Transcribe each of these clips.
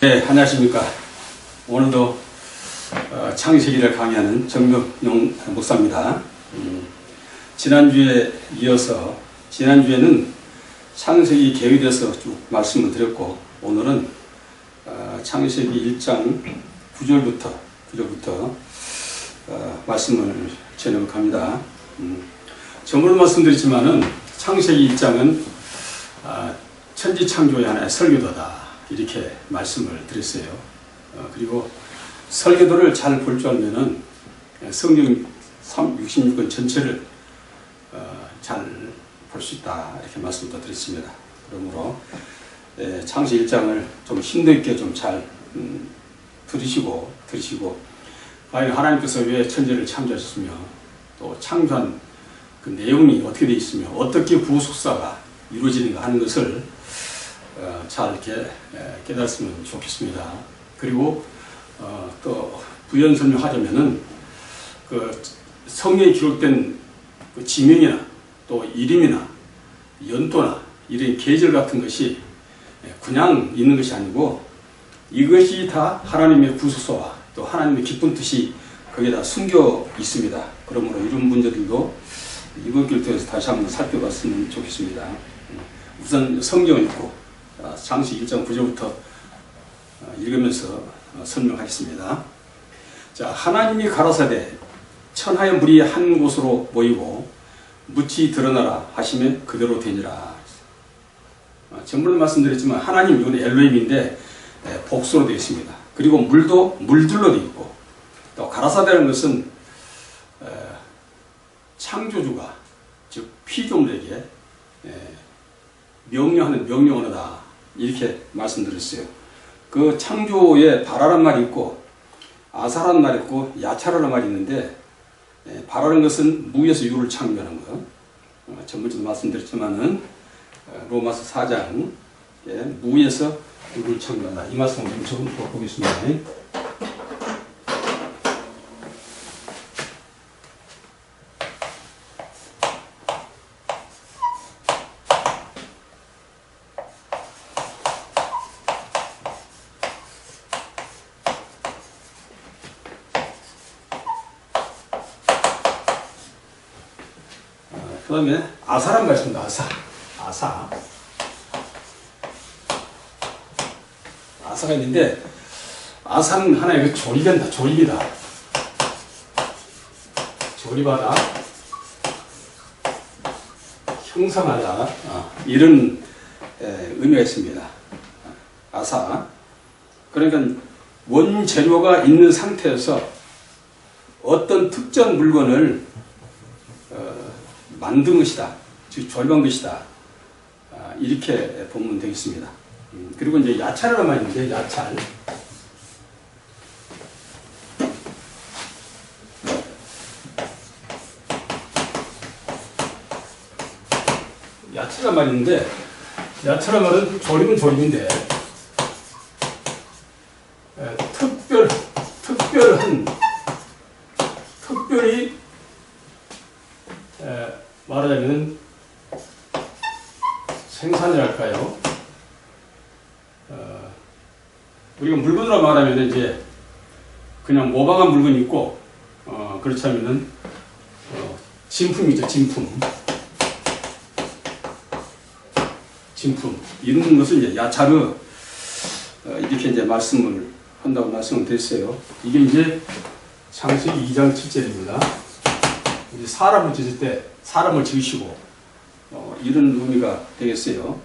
네, 안녕하십니까. 오늘도 창세기를 강의하는 정명용 목사입니다. 지난주에 이어서 지난주에는 창세기 계획에 대해서 쭉 말씀을 드렸고, 오늘은 창세기 1장 9절부터 말씀을 전하려고 합니다. 전부도 말씀드렸지만은 창세기 1장은 천지창조의 하나의 설교도다, 이렇게 말씀을 드렸어요. 그리고 설교도를 잘 볼 줄 알면은 성경 66권 전체를 잘 볼 수 있다, 이렇게 말씀도 드렸습니다. 그러므로 창세기 1장을 좀 심도 있게 좀 잘 들으시고 과연 하나님께서 왜 천지를 창조하셨으며 또 창조한 그 내용이 어떻게 되어 있으며 어떻게 구속사가 이루어지는가 하는 것을 잘 이렇게 깨달았으면 좋겠습니다. 그리고 또 부연 설명하자면은 그 성경에 기록된 그 지명이나 또 이름이나 연도나 이런 계절 같은 것이 그냥 있는 것이 아니고 이것이 다 하나님의 구속사와 또 하나님의 기쁜 뜻이 거기에 다 숨겨 있습니다. 그러므로 이런 문제들도 이번 기회를 통해서 다시 한번 살펴봤으면 좋겠습니다. 우선 성경을 읽고 창세기 1장 9절부터 읽으면서 설명하겠습니다. 자, 하나님이 가라사대 천하의 물이 한 곳으로 모이고 묻이 드러나라 하시면 그대로 되니라. 전부도 말씀드렸지만 하나님, 이건 엘로힘인데 복수로 되어 있습니다. 그리고 물도 물들로 되어 있고, 또 가라사대라는 것은 창조주가 즉 피조물에게 명령하는 명령어다, 이렇게 말씀드렸어요. 그 창조에 바라라는 말이 있고 아사라는 말이 있고 야차라는 말이 있는데, 바라는 것은 무에서 유를 창조하는 것. 전번에도 말씀드렸지만은 로마서 4장 무에서 유를 창조한다, 이 말씀을 좀 보겠습니다. 그 다음에 아사란 말씀입니다. 아사가 있는데, 아사는 하나의 그 조립이다. 조립하다, 형상하다, 이런 의미가 있습니다. 아사. 그러니까 원재료가 있는 상태에서 어떤 특정 물건을 만든 것이다, 즉 조립한 것이다, 이렇게 보면 되겠습니다. 그리고 이제 야찰이라는 말이 있는데, 야찰이라는 말이 있는데, 야찰이라는 말은 조립은 조립인데 특별히 말하자면 생산이랄까요? 우리가 물건으로 말하면 이제 그냥 모방한 물건이 있고, 그렇지 않으면은 진품이죠. 진품. 이런 것을 이제 야차르, 이렇게 이제 말씀을 한다고 말씀을 드렸어요. 이게 이제 창세기 2장 7절입니다. 이제 사람을 지을 때 사람을 지으시고, 이런 의미가 되겠어요.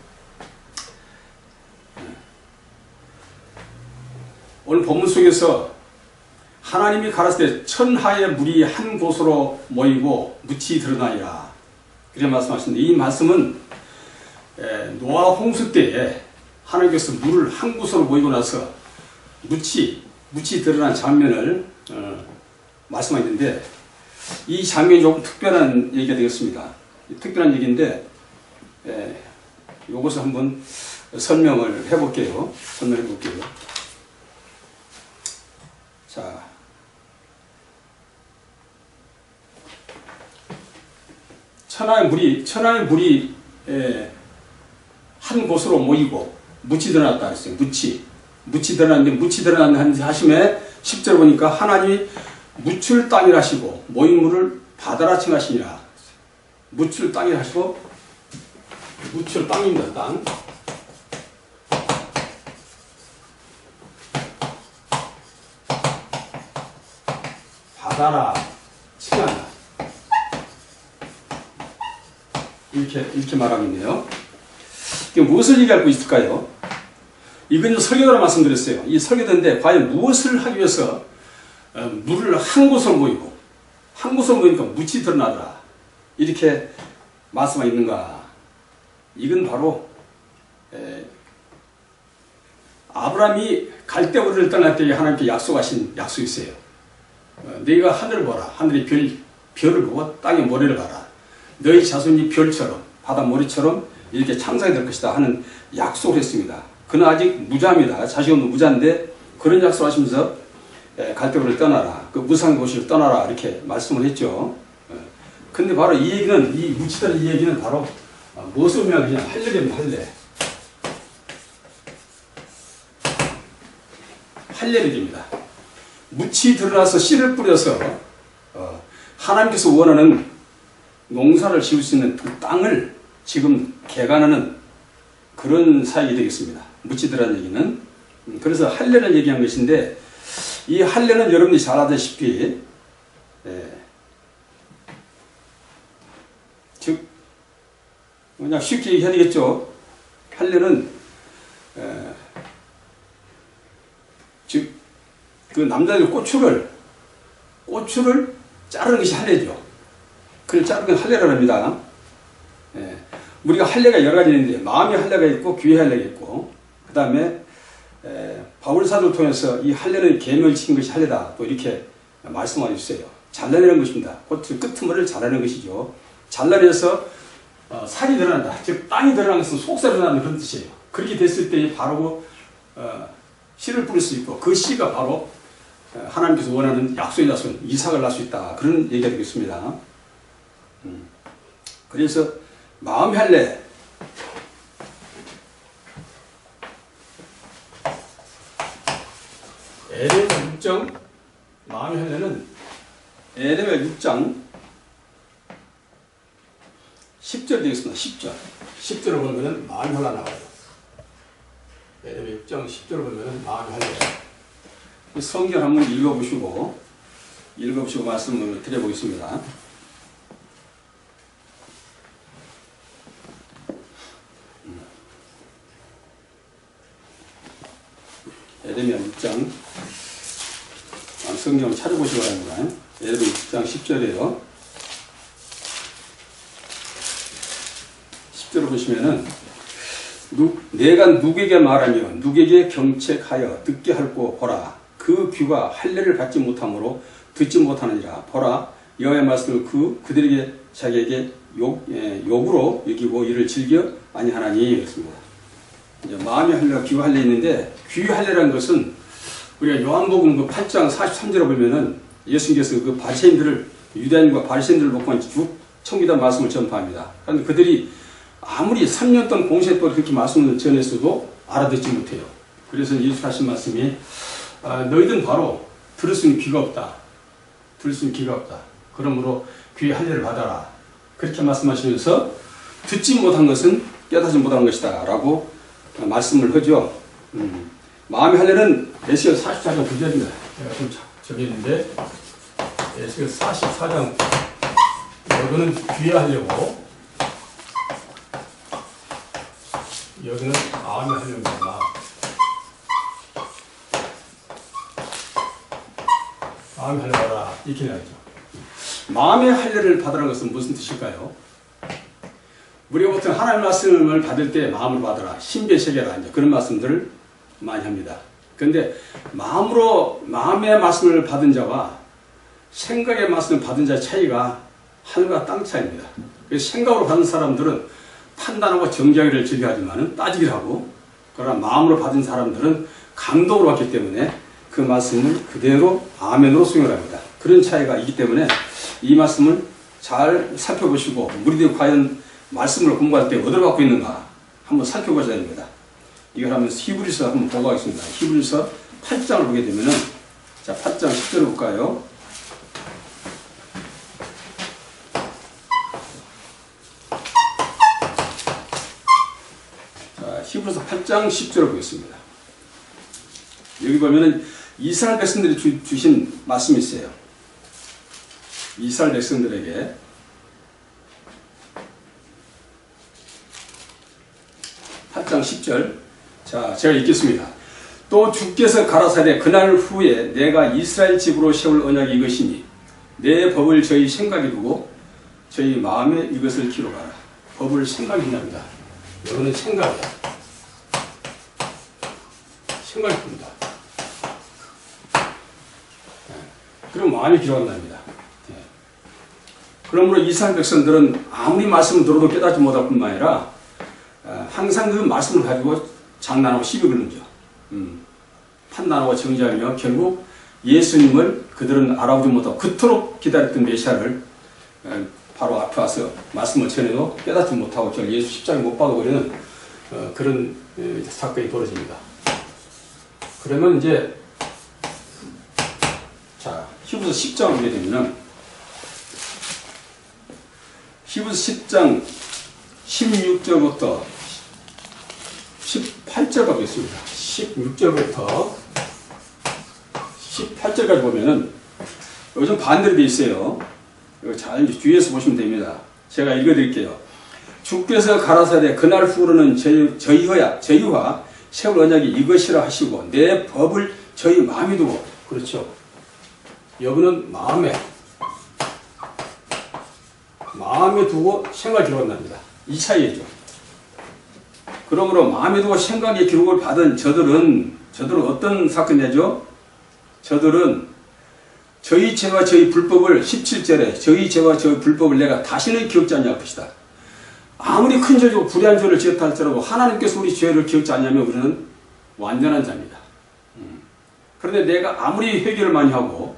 오늘 본문 속에서 하나님이 가라사대 때 천하의 물이 한 곳으로 모이고 묻이 드러나리라, 그렇게 말씀하시는데, 이 말씀은 노아 홍수 때에 하나님께서 물을 한 곳으로 모이고 나서 묻이 드러난 장면을 말씀하셨는데, 이 장면이 조금 특별한 얘기가 되겠습니다. 특별한 얘기인데, 이것을 한번 설명을 해볼게요. 자, 천하의 물이 한 곳으로 모이고 묻이 드러났다 했어요. 묻이. 묻이 드러났는데 묻이 드러난 하심에 10절 보니까 하나님이 묻을 땅이라 하시고 모인물을 바다라 칭하시니라. 묻을 땅이라 하시고 묻을 땅입니다. 땅. 바다라 칭하라. 이렇게 말하고 있네요. 이게 무엇을 얘기하고 있을까요? 이건 설교도로 말씀드렸어요. 이 설교도인데 과연 무엇을 하기 위해서 물을 한 곳으로 모이고 한 곳으로 모이니까 묻이 드러나더라. 이렇게 말씀하고 있는가? 이건 바로 아브라함이 갈대우르를 떠날 때 하나님께 약속하신 약속이 있어요. 너희가 하늘을 보라. 하늘의 별을 보고 땅의 모래를 봐라. 너희 자손이 별처럼 바다 모래처럼 이렇게 창성이 될 것이다 하는 약속을 했습니다. 그는 아직 무자입니다. 자식 없는 무자인데 그런 약속을 하시면서 갈대우르를 떠나라. 그 무상의 도시를 떠나라. 이렇게 말씀을 했죠. 근데 바로 이 얘기는, 이 묻히다는 이 얘기는 바로 무엇을 의미하느냐? 할례입니다. 할례. 할례를 얘기입니다. 묻이 드러나서 씨를 뿌려서 하나님께서 원하는 농사를 지을 수 있는 그 땅을 지금 개간하는 그런 사역이 되겠습니다. 묻이 드러난 얘기는. 그래서 할례를 얘기한 것인데 이 할례는 여러분이 잘 아다시피 즉 그냥 쉽게 얘기해야 되겠죠. 할례는 즉 그 남자들 고추를 자르는 것이 할례죠. 그걸 자르는 건 할례라고 합니다. 우리가 할례가 여러 가지 있는데 마음의 할례가 있고 귀의 할례가 있고 그 다음에 바울 사도를 통해서 이 할례는 계명을 지킨 것이 할례다. 또 이렇게 말씀하고 있어요. 잘라내는 것입니다. 고추 끄트머리를 잘라내는 것이죠. 잘라내서 살이 드러난다. 즉 땅이 드러나는 것은 속살이 드러나는 그런 뜻이에요. 그렇게 됐을 때 바로 씨를 뿌릴 수 있고 그 씨가 바로 하나님께서 원하는 약속의 자손 이삭을 낳을 수 있다. 그런 얘기가 되겠습니다. 그래서 마음의 할례 에레미야 6장 마음의 할례는 에레미야 6장 10절 되겠습니다. 10절을 보면은 마음의 할례 나와요. 에레미야 6장 10절을 보면은 마음의 할례. 성경 한번 읽어보시고 말씀을 드려보겠습니다. 에레미야 6장 성경을 찾아보시기 바랍니다. 에레미야 6장 10절이에요. 10절을 보시면은 내가 누구에게 말하며 누구에게 경책하여 듣게 할고 보라. 그 귀가 할례를 받지 못하므로 듣지 못하느니라. 보라 여호와의 말씀을 그들에게 자기에게 욕으로 여기고 이를 즐겨 아니하나니 그랬습니다. 이제 마음의 할례와 귀의 할례 있는데 귀의 할례라는 것은 우리가 요한복음 그 8장 43절에 보면은 예수님께서 그 바리새인들을 유대인과 바리새인들을 놓고 쭉 청기다 말씀을 전파합니다. 그런데 그들이 아무리 3년 동안 공시했고 그렇게 말씀을 전했어도 알아듣지 못해요. 그래서 예수 하신 말씀이 너희들은 바로 들을 수 있는 귀가 없다. 들을 수 있는 귀가 없다. 그러므로 귀의 할례를 받아라. 그렇게 말씀하시면서 듣지 못한 것은 깨닫지 못한 것이다. 라고 말씀을 하죠. 마음의 할례는 에스겔 44장 9절입니다. 제가 좀 적었는데 에스겔 44장 여기는 귀의 할례고 여기는 마음의 할례입니다. 마음의 할례 받아라. 이렇게 나오죠. 마음의 할례를 받으라는 것은 무슨 뜻일까요? 우리가 보통 하나님의 말씀을 받을 때 마음으로 받아라. 신비의 세계라 이제 그런 말씀들을 많이 합니다. 그런데 마음의 말씀을 받은 자와 생각의 말씀을 받은 자의 차이가 하늘과 땅 차이입니다. 그래서 생각으로 받은 사람들은 판단하고 정죄하기를 즐겨하지만 따지기를 하고 그러나 마음으로 받은 사람들은 감동으로 받기 때문에 그 말씀을 그대로 아멘으로 수용을 합니다. 그런 차이가 있기 때문에 이 말씀을 잘 살펴보시고 우리들이 과연 말씀을 공부할 때 어디를 갖고 있는가 한번 살펴보셔야 됩니다. 이걸 하면 히브리서 한번 보고 가겠습니다. 히브리서 8장을 보게 되면은, 자, 8장 10절 볼까요? 자, 히브리서 8장 10절을 보겠습니다. 여기 보면은 이스라엘 백성들이 주신 말씀이 있어요. 이스라엘 백성들에게 장 10절. 자, 제가 읽겠습니다. 또 주께서 가라사대 그날 후에 내가 이스라엘 집으로 세울 언약이 이것이니 내 법을 저희 생각에 두고 저희 마음에 이것을 기록하라. 법을 생각에 둔답니다. 여기는 생각이야. 생각이 듭니다. 그럼 마음에 기록한답니다. 그러므로 이스라엘 백성들은 아무리 말씀을 들어도 깨닫지 못할 뿐만 아니라 항상 그 말씀을 가지고 장난하고 시비 걸는 거죠. 판단하고 정죄하며 결국 예수님을 그들은 알아보지 못하고 그토록 기다렸던 메시아를 바로 앞에 와서 말씀을 전해도 깨닫지 못하고 결국 예수 십자가에 못 박아버리는 그런 사건이 벌어집니다. 그러면 이제 자, 히브리서 10장을 보게 되면은 히브리서 10장 16절부터 18절 가보겠습니다. 16절부터 18절까지 보면은 요즘 반대로 되어 있어요. 이거 잘 주의해서 보시면 됩니다. 제가 읽어드릴게요. 주께서 가라사대 그날 후로는 저희와 세울 언약이 이것이라 하시고 내 법을 저희 마음에 두고, 그렇죠. 여기는 마음에 두고 생각을 기록한답니다. 이 차이죠. 그러므로 마음에 두고 생각의 기록을 받은 저들은 어떤 사건이죠? 저들은 저희 죄와 저희 불법을 17절에 저희 죄와 저희 불법을 내가 다시는 기억지 않냐 것이다. 아무리 큰 죄고 불의한 죄를 지었다 할지라도 하나님께서 우리 죄를 기억지 않냐면 우리는 완전한 자입니다. 그런데 내가 아무리 회개를 많이 하고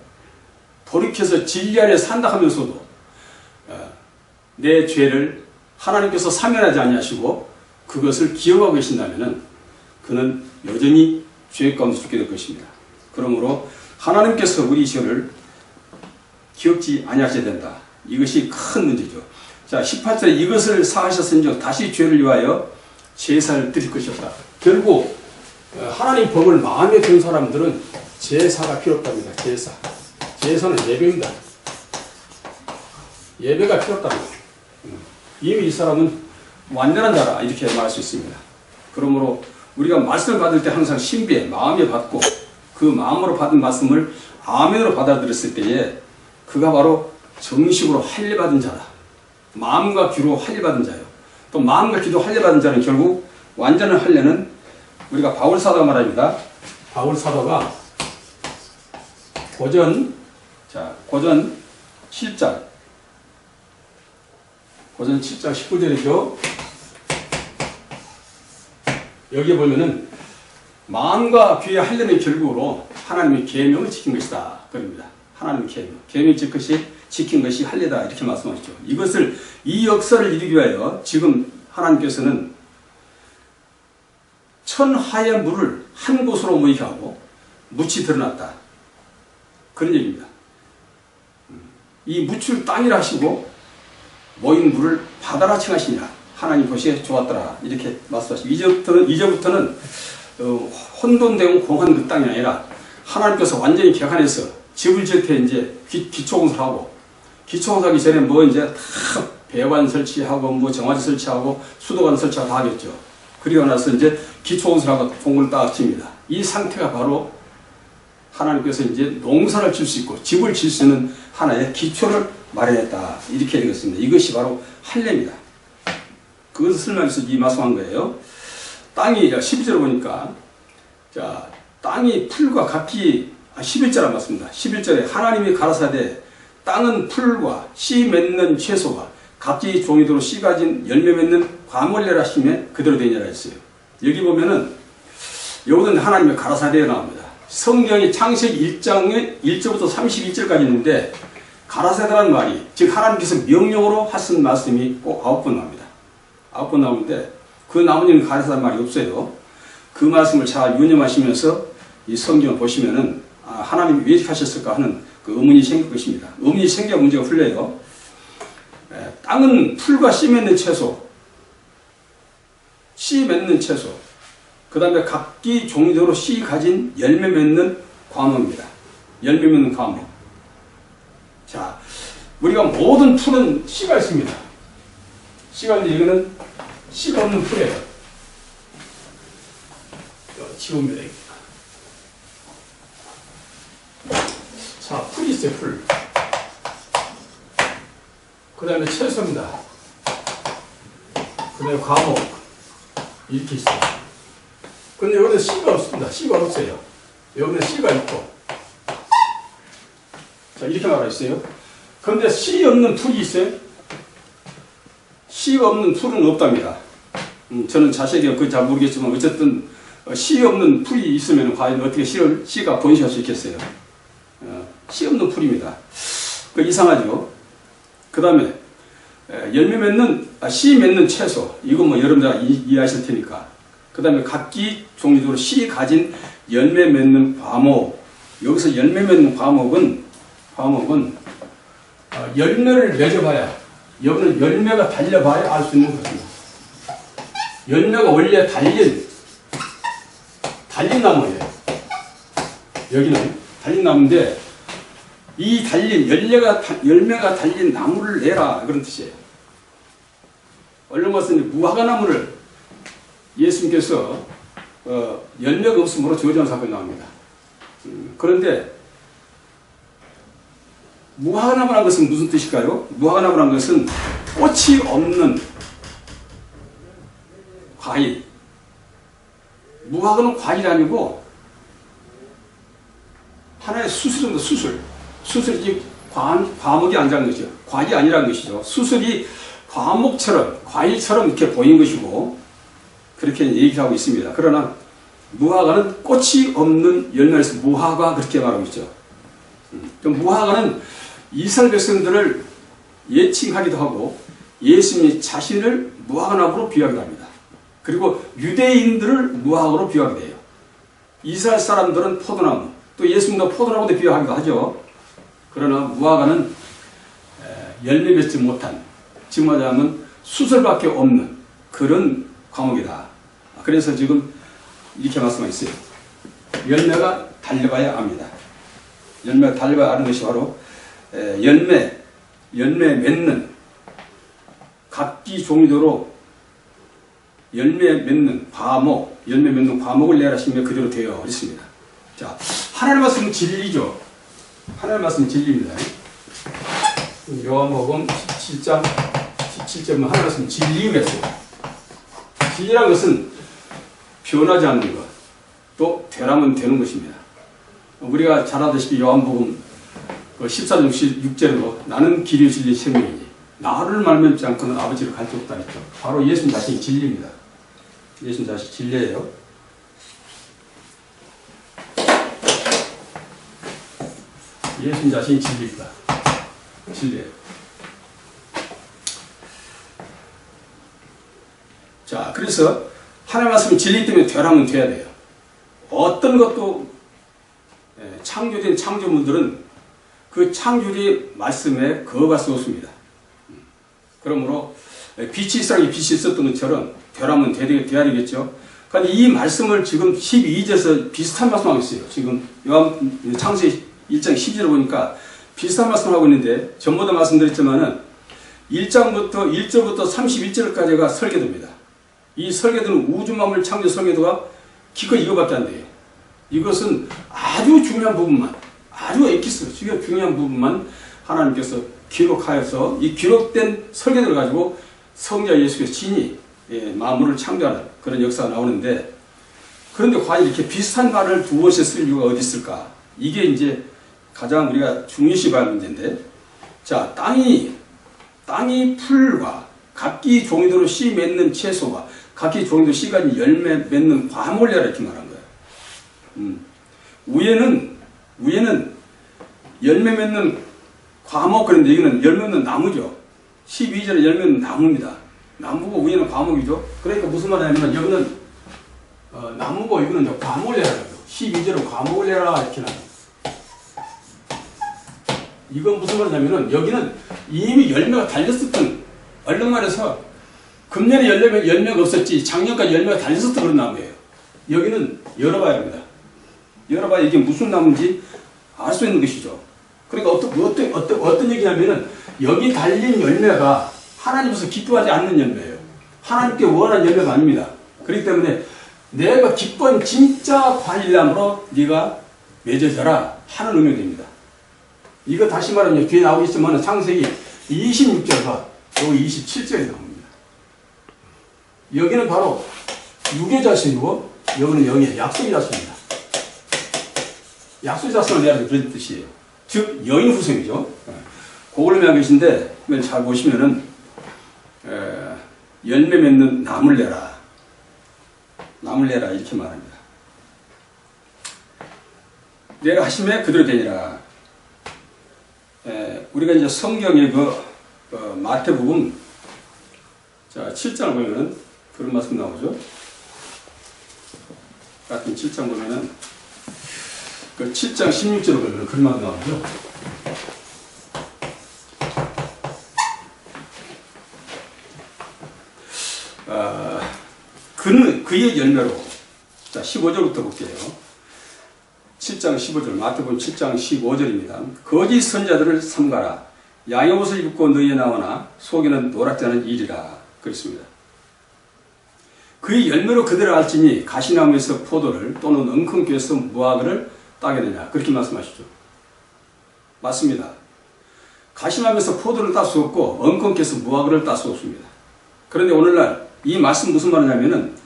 돌이켜서 진리 안에 산다 하면서도 내 죄를 하나님께서 사면하지 아니하시고 그것을 기억하고 계신다면 그는 여전히 죄 가운데 죽게 될 것입니다. 그러므로 하나님께서 우리 죄를 기억지 아니하셔야 된다. 이것이 큰 문제죠. 자, 18절에 이것을 사하셨은즉 다시 죄를 위하여 제사를 드릴 것이었다. 결국 하나님 법을 마음에 든 사람들은 제사가 필요 없답니다. 제사는 예배입니다. 예배가 필요 없답니다. 이미 이 사람은 완전한 자라 이렇게 말할 수 있습니다. 그러므로 우리가 말씀을 받을 때 항상 신비에 마음에 받고 그 마음으로 받은 말씀을 아멘으로 받아들였을 때에 그가 바로 정식으로 할례 받은 자다. 마음과 귀로 할례 받은 자요. 또 마음과 귀로 할례 받은 자는 결국 완전한 할례는 우리가 바울 사도가 말합니다. 바울 사도가 고전 7장 19절이죠. 여기에 보면은 마음과 귀의 할례는 결국으로 하나님의 계명을 지킨 것이다. 그럽니다. 하나님의 계명 지킨 것이 할례다. 이렇게 말씀하시죠. 이 역사를 이루기 위하여 지금 하나님께서는 천하의 물을 한 곳으로 모이게 하고 묻이 드러났다. 그런 얘기입니다. 이 묻을 땅이라 하시고 모인 물을 바다라 칭하시니라. 하나님 보시기에 좋았더라. 이렇게 말씀하시고 이제부터는 혼돈되고 공한 그 땅이 아니라 하나님께서 완전히 개간해서 집을 지을 때 이제 기초공사하고 기초공사하기 전에 뭐 이제 다 배관 설치하고 뭐 정화지 설치하고 수도관 설치하고 다 하겠죠. 그리고 나서 이제 기초공사하고 공을 딱 칩니다. 이 상태가 바로 하나님께서 이제 농사를 질 수 있고 집을 질 수 있는 하나의 기초를 마련했다. 이렇게 되겠습니다. 이것이 바로 할례입니다. 그것을 설명해서 이 말씀한 거예요. 땅이 12절 보니까 자, 땅이 풀과 각기 11절 안 맞습니다. 11절에 하나님이 가라사대 땅은 풀과 씨 맺는 채소가 각기 종이도로 씨 가진 열매 맺는 과물레라 하시며 그대로 되니라 했어요. 여기 보면은 여기는 하나님의 가라사대가 나옵니다. 성경이 창세기 1장에 1절부터 31절까지 있는데 가라사대라는 말이 즉 하나님께서 명령으로 하신 말씀이 꼭 9번 나옵니다. 9번 나오는데 그 나머지는 가라사대 말이 없어요. 그 말씀을 잘 유념하시면서 이 성경을 보시면은 하나님이 왜 이렇게 하셨을까 하는 그 의문이 생길 것입니다. 의문이 생겨 문제가 풀려요. 땅은 풀과 씨 맺는 채소, 씨 맺는 채소, 그 다음에 각기 종류대로 씨 가진 열매 맺는 과목입니다. 열매 맺는 과목. 자, 우리가 모든 풀은 씨가 있습니다. 씨가 있는데 이거는 씨가 없는 풀이에요. 지웁니다. 자, 풀이 있어요, 풀. 그 다음에 채소입니다. 그 다음에 과목. 이렇게 있어요. 근데 여기는 씨가 없습니다. 씨가 없어요. 여기는 씨가 있고. 자, 이렇게 나와 있어요. 그런데 씨 없는 풀이 있어요? 씨가 없는 풀은 없답니다. 저는 자세하게 그걸 잘 모르겠지만 어쨌든 씨 없는 풀이 있으면 과연 어떻게 씨가 번식할 수 있겠어요? 씨 없는 풀입니다. 그 이상하죠? 그 다음에 열매 맺는 씨 맺는 채소, 이건 뭐 여러분들 이해하실 테니까. 그 다음에 각기 종류대로 씨 가진 열매 맺는 과목. 여기서 열매 맺는 과목은 열매를 맺어봐야, 여기는 열매가 달려봐야 알 수 있는 것입니다. 열매가 원래 달린 나무예요. 여기는 달린 나무인데, 이 달린 열매가 달린 나무를 내라, 그런 뜻이에요. 얼른 것은 무화과나무를 예수님께서 열매가 없으므로 저주한 사건이 나옵니다. 그런데 무화과나무라는 것은 무슨 뜻일까요? 무화과나무라는 것은 꽃이 없는 과일. 무화과는 과일이 아니고 하나의 수술입니다. 수술이 과목이 아니라는 것이죠. 과일이 아니라는 것이죠. 수술이 과목처럼, 과일처럼 이렇게 보이는 것이고, 그렇게 얘기하고 있습니다. 그러나 무화과는 꽃이 없는 열매에서 무화과 그렇게 말하고 있죠. 무화과는 이스라엘 백성들을 예칭하기도 하고 예수님 자신을 무화과나무로 비유하기도 합니다. 그리고 유대인들을 무화과로 비유하게 돼요. 이스라엘 사람들은 포도나무, 또 예수님도 포도나무도 비유하기도 하죠. 그러나 무화과는 열매 맺지 못한, 지금 말하자면 수술밖에 없는 그런 과목이다. 그래서 지금 이렇게 말씀하고 있어요. 열매가 달려봐야 압니다. 열매가 달려봐야 아는 것이 바로 열매 맺는 각기 종류대로 열매 맺는 과목을 내라 하시면 그대로 되어 있습니다. 자, 하나님 말씀은 진리죠. 하나님 말씀은 진리입니다. 요한복음 17장 17절은 하나님 말씀은 진리임했어요. 진리라는 것은 변하지 않는 것, 또 되라면 되는 것입니다. 우리가 잘 아다시피 요한복음 14장 6절로 나는 길이 진리 생명이니 나를 말미암지 않고는 아버지를 갈 수 없다 했죠. 바로 예수님 자신이 진리입니다. 예수님 자신이 진리예요. 예수님 자신이 진리입니다. 진리예요. 자, 그래서 하나님 말씀이 진리 때문에 되라면 돼야 돼요. 어떤 것도 창조된 창조물들은 그 창조주의 말씀에 거부할 수 없습니다. 그러므로 빛이 있으라니 빛이 있었던 것처럼 되라면 돼야 되겠죠. 그러니까 이 말씀을 지금 12절에서 비슷한 말씀하고 있어요. 지금 창세기 1장 12절을 보니까 비슷한 말씀을 하고 있는데, 전보다 말씀드렸지만은 1절부터 31절까지가 설계도입니다. 이 설계도는 우주만물 창조 설계도가 기껏 이거밖에 안 돼요. 이것은 아주 중요한 부분만, 아주 엑기스, 중요한 부분만 하나님께서 기록하여서 이 기록된 설계도를 가지고 성자 예수께서 친히 만물을 창조하는 그런 역사가 나오는데, 그런데 과연 이렇게 비슷한 말을 두 번씩 쓸 이유가 어디 있을까? 이게 이제 가장 우리가 중요시 봐야 할 문제인데, 자, 땅이 풀과 각기 종류대로 씨 맺는 채소와 각기 종류대로 씨 가진 열매 맺는 과목을 내라 이렇게 말한 거예요. 위에는 열매 맺는 과목, 그런데 여기는 열매 맺는 나무죠. 12절에 열매 맺는 나무입니다. 나무고 위에는 과목이죠. 그러니까 무슨 말이냐면 여기는 나무고 이거는 과목을 내라. 12절은 과목을 내라 이렇게 나와요. 이건 무슨 말이냐면은 여기는 이미 열매가 달렸었던, 얼른 말해서 금년에 열매가 없었지 작년까지 열매가 달렸었던 그런 나무예요. 여기는 열어봐야 합니다. 열어봐야 이게 무슨 나무인지 알 수 있는 것이죠. 그러니까 어떤 얘기냐면은 여기 달린 열매가 하나님께서 기뻐하지 않는 열매예요. 하나님께 원하는 열매가 아닙니다. 그렇기 때문에 내가 기뻐한 진짜 과일나무로 네가 맺어져라 하는 의미가 됩니다. 이거 다시 말하면 뒤에 나오겠지만 창세기 26절과 여기 27절이 나옵니다. 여기는 바로 육의 자손이고 여기는 영의 약속의 자손입니다. 약속의 자손을 내라는 그런 뜻이에요. 즉 여인 후손이죠. 그걸 의미하고 계신데 잘 보시면은 열매 맺는 나무를 내라. 나무를 내라 이렇게 말합니다. 내가 하심에 그대로 되니라. 우리가 이제 성경의 마태복음 7장을 보면은 그런 말씀 나오죠. 같은 7장 보면은 그 7장 16절을 보면은 그런 말씀 나오죠. 그의 열매로. 자, 15절부터 볼게요. 7장 15절, 마태복음 7장 15절입니다. 거짓 선자들을 삼가라. 양의 옷을 입고 너희에 나오나 속에는 노랗지 않은 일이라. 그렇습니다. 그의 열매로 그들을 알지니 가시나무에서 포도를 또는 엉겅퀴에서 무화과를 따겠느냐. 그렇게 말씀하시죠. 맞습니다. 가시나무에서 포도를 딸 수 없고 엉겅퀴에서 무화과를 딸 수 없습니다. 그런데 오늘날 이 말씀 무슨 말이냐면은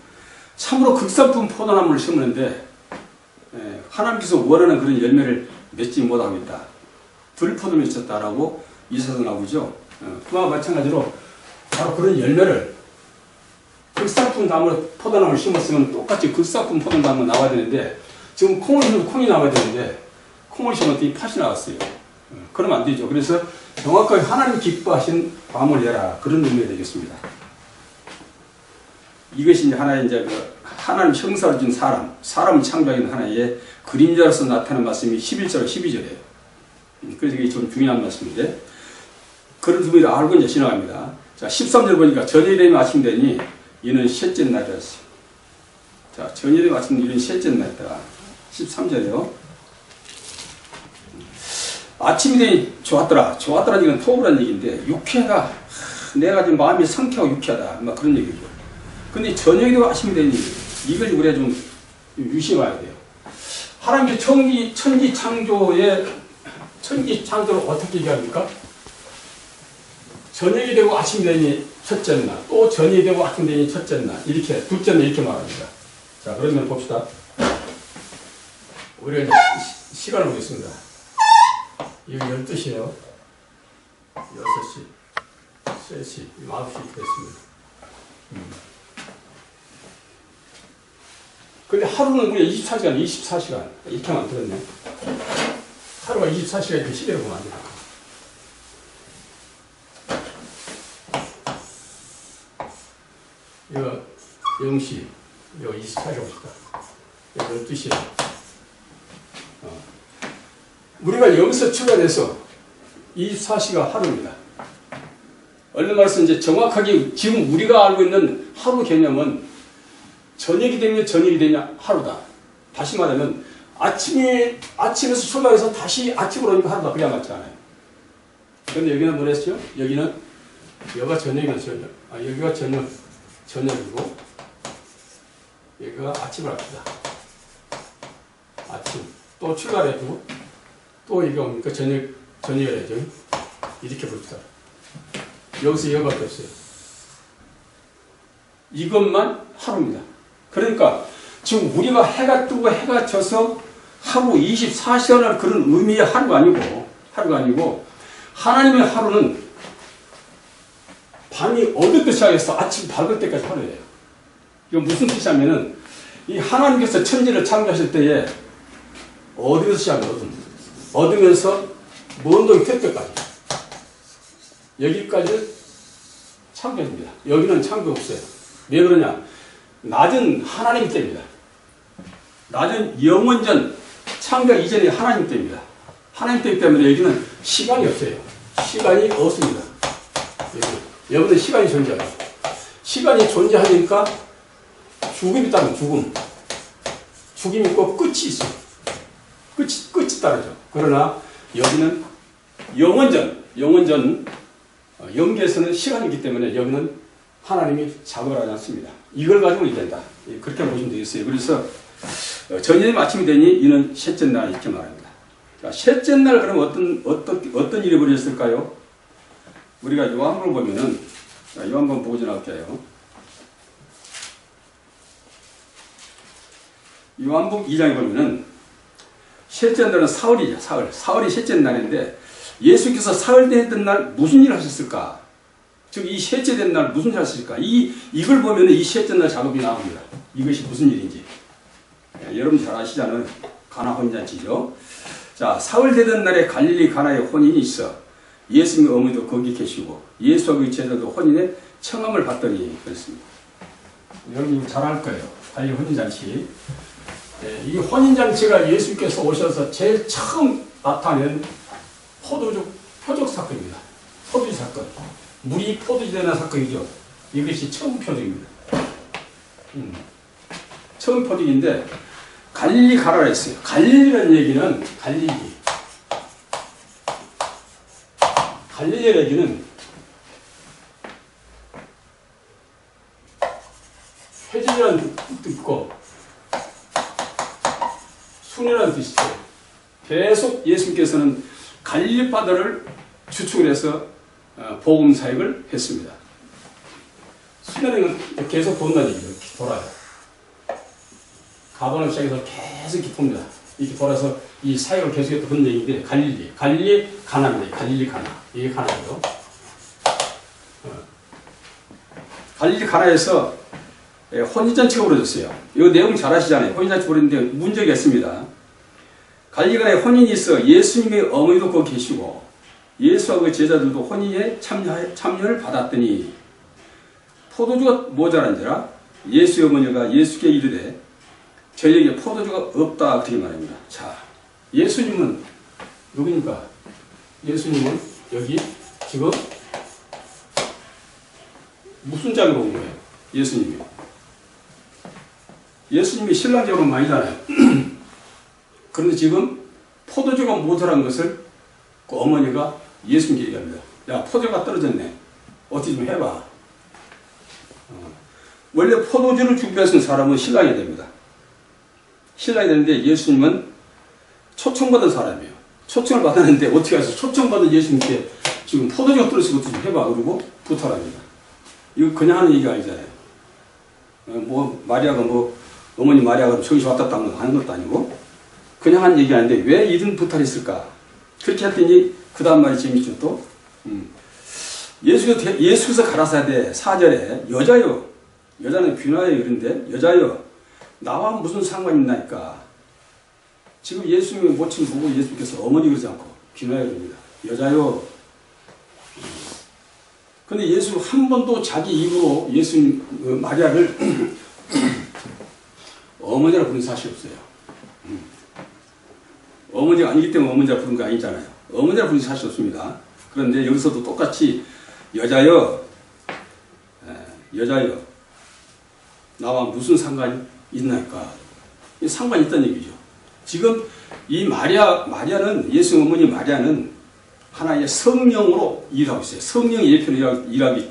참으로 극산품 포도나무를 심었는데 하나님께서 원하는 그런 열매를 맺지 못하고 있다. 들포도를 맺혔다라고 이사서 나오죠. 그와 마찬가지로 바로 그런 열매를 극산품 나무 포도나무를 심었으면 똑같이 극산품 포도나무 나와야 되는데 지금 콩을 심으면 콩이 나와야 되는데 콩을 심었더니 팥이 나왔어요. 그러면 안 되죠. 그래서 정확하게 하나님 기뻐하신 밤을 내라. 그런 의미가 되겠습니다. 이것이 이제 하나의 하나님 형상을 준 사람을 창조하는 하나의 그림자로서 나타나는 말씀이 11절, 12절이에요. 그래서 이게 좀 중요한 말씀인데, 그런 의미를 알고 이제 지나갑니다. 자, 13절 보니까 저녁이 되면 아침 되니 이는 셋째 날이었어요. 자, 저녁이 되면 아침 되니 이는 셋째 날이다. 13절이요. 아침이 되니 좋았더라. 좋았더라, 이건 토부란 얘기인데, 유쾌하다. 내가 지금 마음이 상쾌하고 유쾌하다. 막 그런 얘기죠. 근데 저녁이 되고 아침이 되니 이걸 우리가 좀 유심해야 돼요. 하나님의 천지 창조를 어떻게 얘기합니까? 저녁이 되고 아침이 되니 첫째 날, 또 저녁이 되고 아침이 되니 첫째 날, 이렇게 둘째 날 이렇게 말합니다. 자, 그러면 봅시다. 우리가 이제 시간을 보겠습니다. 이거 12시에요. 6시, 3시, 9시 됐습니다. 근데 하루는 우리가 24시간 이렇게 만들었네. 하루가 24시간 이렇게 시계를 보면 안 돼요. 이거 0시, 이거 24시간 봅시다. 이거 12시에. 우리가 여기서 출발해서 24시가 하루입니다. 얼른 말해서 이제 정확하게 지금 우리가 알고 있는 하루 개념은 저녁이 되면 저녁이 되냐 하루다. 다시 말하면 아침에서 출발해서 다시 아침으로 오니까 하루다. 그래야 맞지 않아요. 그런데 여기는 뭐랬죠? 여기가 저녁이나 저녁. 여기가 저녁이고 여기가 아침을 합시다. 아침. 또 출발해도 또 이게 뭡니까? 저녁이라죠. 이렇게 봅시다. 여기서 이거밖에 없어요. 이것만 하루입니다. 그러니까 지금 우리가 해가 뜨고 해가 져서 하루 24시간을 그런 의미의 하루가 아니고 하나님의 하루는 밤이 어둡 때 시작해서 아침 밝을 때까지 하루예요. 이건 무슨 뜻이냐면은 이 하나님께서 천지를 창조하실 때에 어디서 시작해요? 어두면서 먼 동이 될 때까지 여기까지 창조입니다. 여기는 창조 없어요. 왜 그러냐? 낮은 하나님 때입니다. 낮은 영원전, 창조 이전의 하나님 때입니다. 하나님 때문에 여기는 시간이 없어요. 시간이 없습니다. 여기는 시간이 존재해요. 시간이 존재하니까 죽음이 있다면 죽음이 있고 끝이 있어. 끝이 따르죠. 그러나 여기는 영원전, 영계에서는 시간이기 때문에 여기는 하나님이 작업을 하지 않습니다. 이걸 가지고 이된다. 그렇게 보시면 되겠어요. 그래서 전일이 마침이 되니 이는 셋째 날 이렇게 말합니다. 자, 셋째 날 그럼 어떤 일이 벌어졌을까요? 우리가 요한복음을 보면은, 요한복음 보고 지나갈게요. 요한복음 2장에 보면은 셋째 날은 사흘이죠. 사흘이 셋째 날인데 예수께서 사흘 되던 날 무슨 일을 하셨을까? 즉 이 셋째 된 날 무슨 일을 하셨을까? 이걸 보면은 이 셋째 날 작업이 나옵니다. 이것이 무슨 일인지. 여러분 잘 아시잖아요. 가나 혼인잔치죠. 자, 사흘 되던 날에 갈릴리 가나에 혼인이 있어 예수님의 어머니도 거기 계시고 예수와 그 제자도 혼인의 청함을 받더니 그랬습니다. 여러분 잘 알 거예요. 갈릴리 혼인잔치. 이 혼인잔치가 예수께서 오셔서 제일 처음 나타낸 표적 사건입니다. 포도주 사건. 물이 포도주 되는 사건이죠. 이것이 처음 표적입니다. 처음 표적인데 갈릴리 가라라 했어요. 갈릴리라는 얘기는 갈릴리라는 얘기는 회진이라는 뜻도 있고 순이라는 뜻이 있어요. 계속 예수님께서는 갈릴리 바다를 주축을 해서 복음 사역을 했습니다. 순이라는 계속 돈다는 얘기죠. 돌아요. 가버나움 시작해서 계속 이렇게 돕니다. 이렇게 돌아서 이 사역을 계속했던 그런 얘기인데 갈릴리 가나입니다. 갈릴리 가나. 이게 가나예요. 갈릴리 가나에서 혼인잔치가 벌어졌어요. 이 내용 잘 아시잖아요. 혼인잔치 벌어졌는데 문제가 있습니다. 갈릴리 가나에 혼인이 있어 예수님의 어머니도 거기 계시고 예수와 그 제자들도 혼인에 참여를 받았더니 포도주가 모자란지라 예수의 어머니가 예수께 이르되 저희에게 포도주가 없다 그렇게 말합니다. 자, 예수님은 누구니까? 예수님은 여기 지금 무슨 장으로 온 거예요? 예수님이 신랑 결혼 아니잖아요. 그런데 지금 포도주가 모자란 것을 그 어머니가 예수님께 얘기합니다. 야, 포도주가 떨어졌네. 어떻게 좀 해봐. 원래 포도주를 준비하신 사람은 신랑이 됩니다. 신랑이 되는데 예수님은 초청받은 사람이에요. 초청을 받았는데 어떻게 해서 초청받은 예수님께 지금 포도주가 떨어지고 좀 해봐. 그러고 부탁합니다. 이거 그냥 하는 얘기가 아니잖아요. 마리아가 어머니 마리아가 정신 왔다 갔다 하는 것도 아니고 그냥 한 얘기 아닌데 왜 이런 부탁을 했을까? 그렇게 했더니 그 다음 말이 재밌죠 또. 예수께서 가라사대 4절에 여자는 귀나여 이런데 여자여 나와 무슨 상관이 있나이까. 지금 예수님의 모친 보고 예수님께서 어머니 그러지 않고 귀나여 이릅니다. 여자여. 근데 예수 한 번도 자기 입으로 예수님 마리아를 어머니라 부른 사실이 없어요. 어머니가 아니기 때문에 어머니라 부른 거 아니잖아요. 어머니라 부른 사실이 없습니다. 그런데 여기서도 똑같이 여자여 나와 무슨 상관이 있나이까. 상관이 있다는 얘기죠. 지금 이 마리아는 예수 어머니 마리아는 하나의 성령으로 일하고 있어요. 성령의 예표로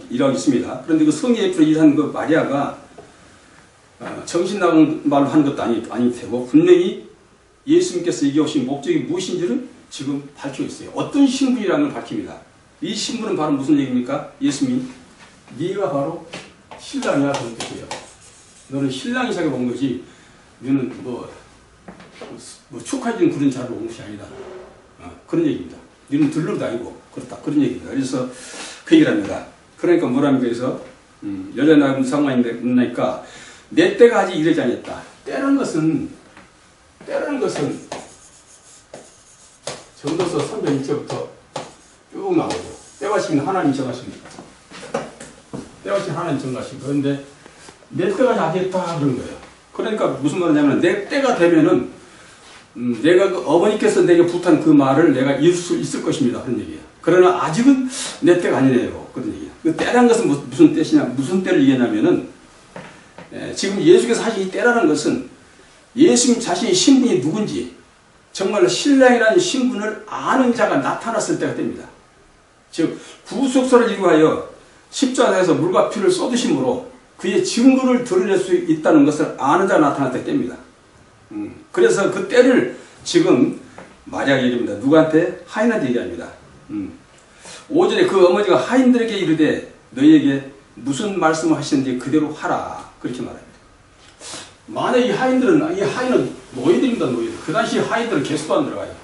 일하고 있습니다. 그런데 그 성령의 예표로 일하는 그 마리아가 정신 나간 말로 하는 것도 아닐 테고 분명히 예수님께서 이게 오신 목적이 무엇인지를 지금 밝히고 있어요. 어떤 신분이라는 걸 밝힙니다. 이 신분은 바로 무슨 얘기입니까? 예수님이 네가 바로 신랑이야 그런 뜻이에요. 너는 신랑이 자기가 온 거지 너는 축하해주는 그런 자리로 온 것이 아니다. 그런 얘기입니다. 너는 들러도 아니고 그렇다 그런 얘기입니다. 그래서 그 얘기를 합니다. 그러니까 뭐랍니까? 그래서 여자 나이는 상관이 있나니까 내 때가 아직 이르지 않았다. 때라는 것은 전도서 3장 1절부터 쭉 나오고 때와 시기는 하나님 정하십니다. 때와 시기는 하나님 정하십니다. 그런데 내 때가 아직 있다 그런 거예요. 그러니까 무슨 말이냐면 내 때가 되면은 내가 그 어머니께서 내게 부탁한 그 말을 내가 이룰 수 있을 것입니다. 그런 얘기예요. 그러나 아직은 내 때가 아니네요. 그런 얘기예요. 그 때라는 것은 무슨 뜻이냐, 무슨 때를 얘기하냐면은 지금 예수께서 하신 이 때라는 것은 예수님 자신의 신분이 누군지 정말 신랑이라는 신분을 아는 자가 나타났을 때가 됩니다. 즉 구속사를 이루하여 십자가에서 물과 피를 쏟으심으로 그의 증거를 드러낼 수 있다는 것을 아는 자가 나타날 때입니다. 그래서 그 때를 지금 마리아가 얘기합니다. 누구한테? 하인한테 얘기합니다. 5절에 그 어머니가 하인들에게 이르되 너희에게 무슨 말씀을 하시는지 그대로 하라. 그렇게 말합니다. 만약 이 하인은 노예들입니다. 노예들. 그 당시 하인들은 개수도 안 들어가요.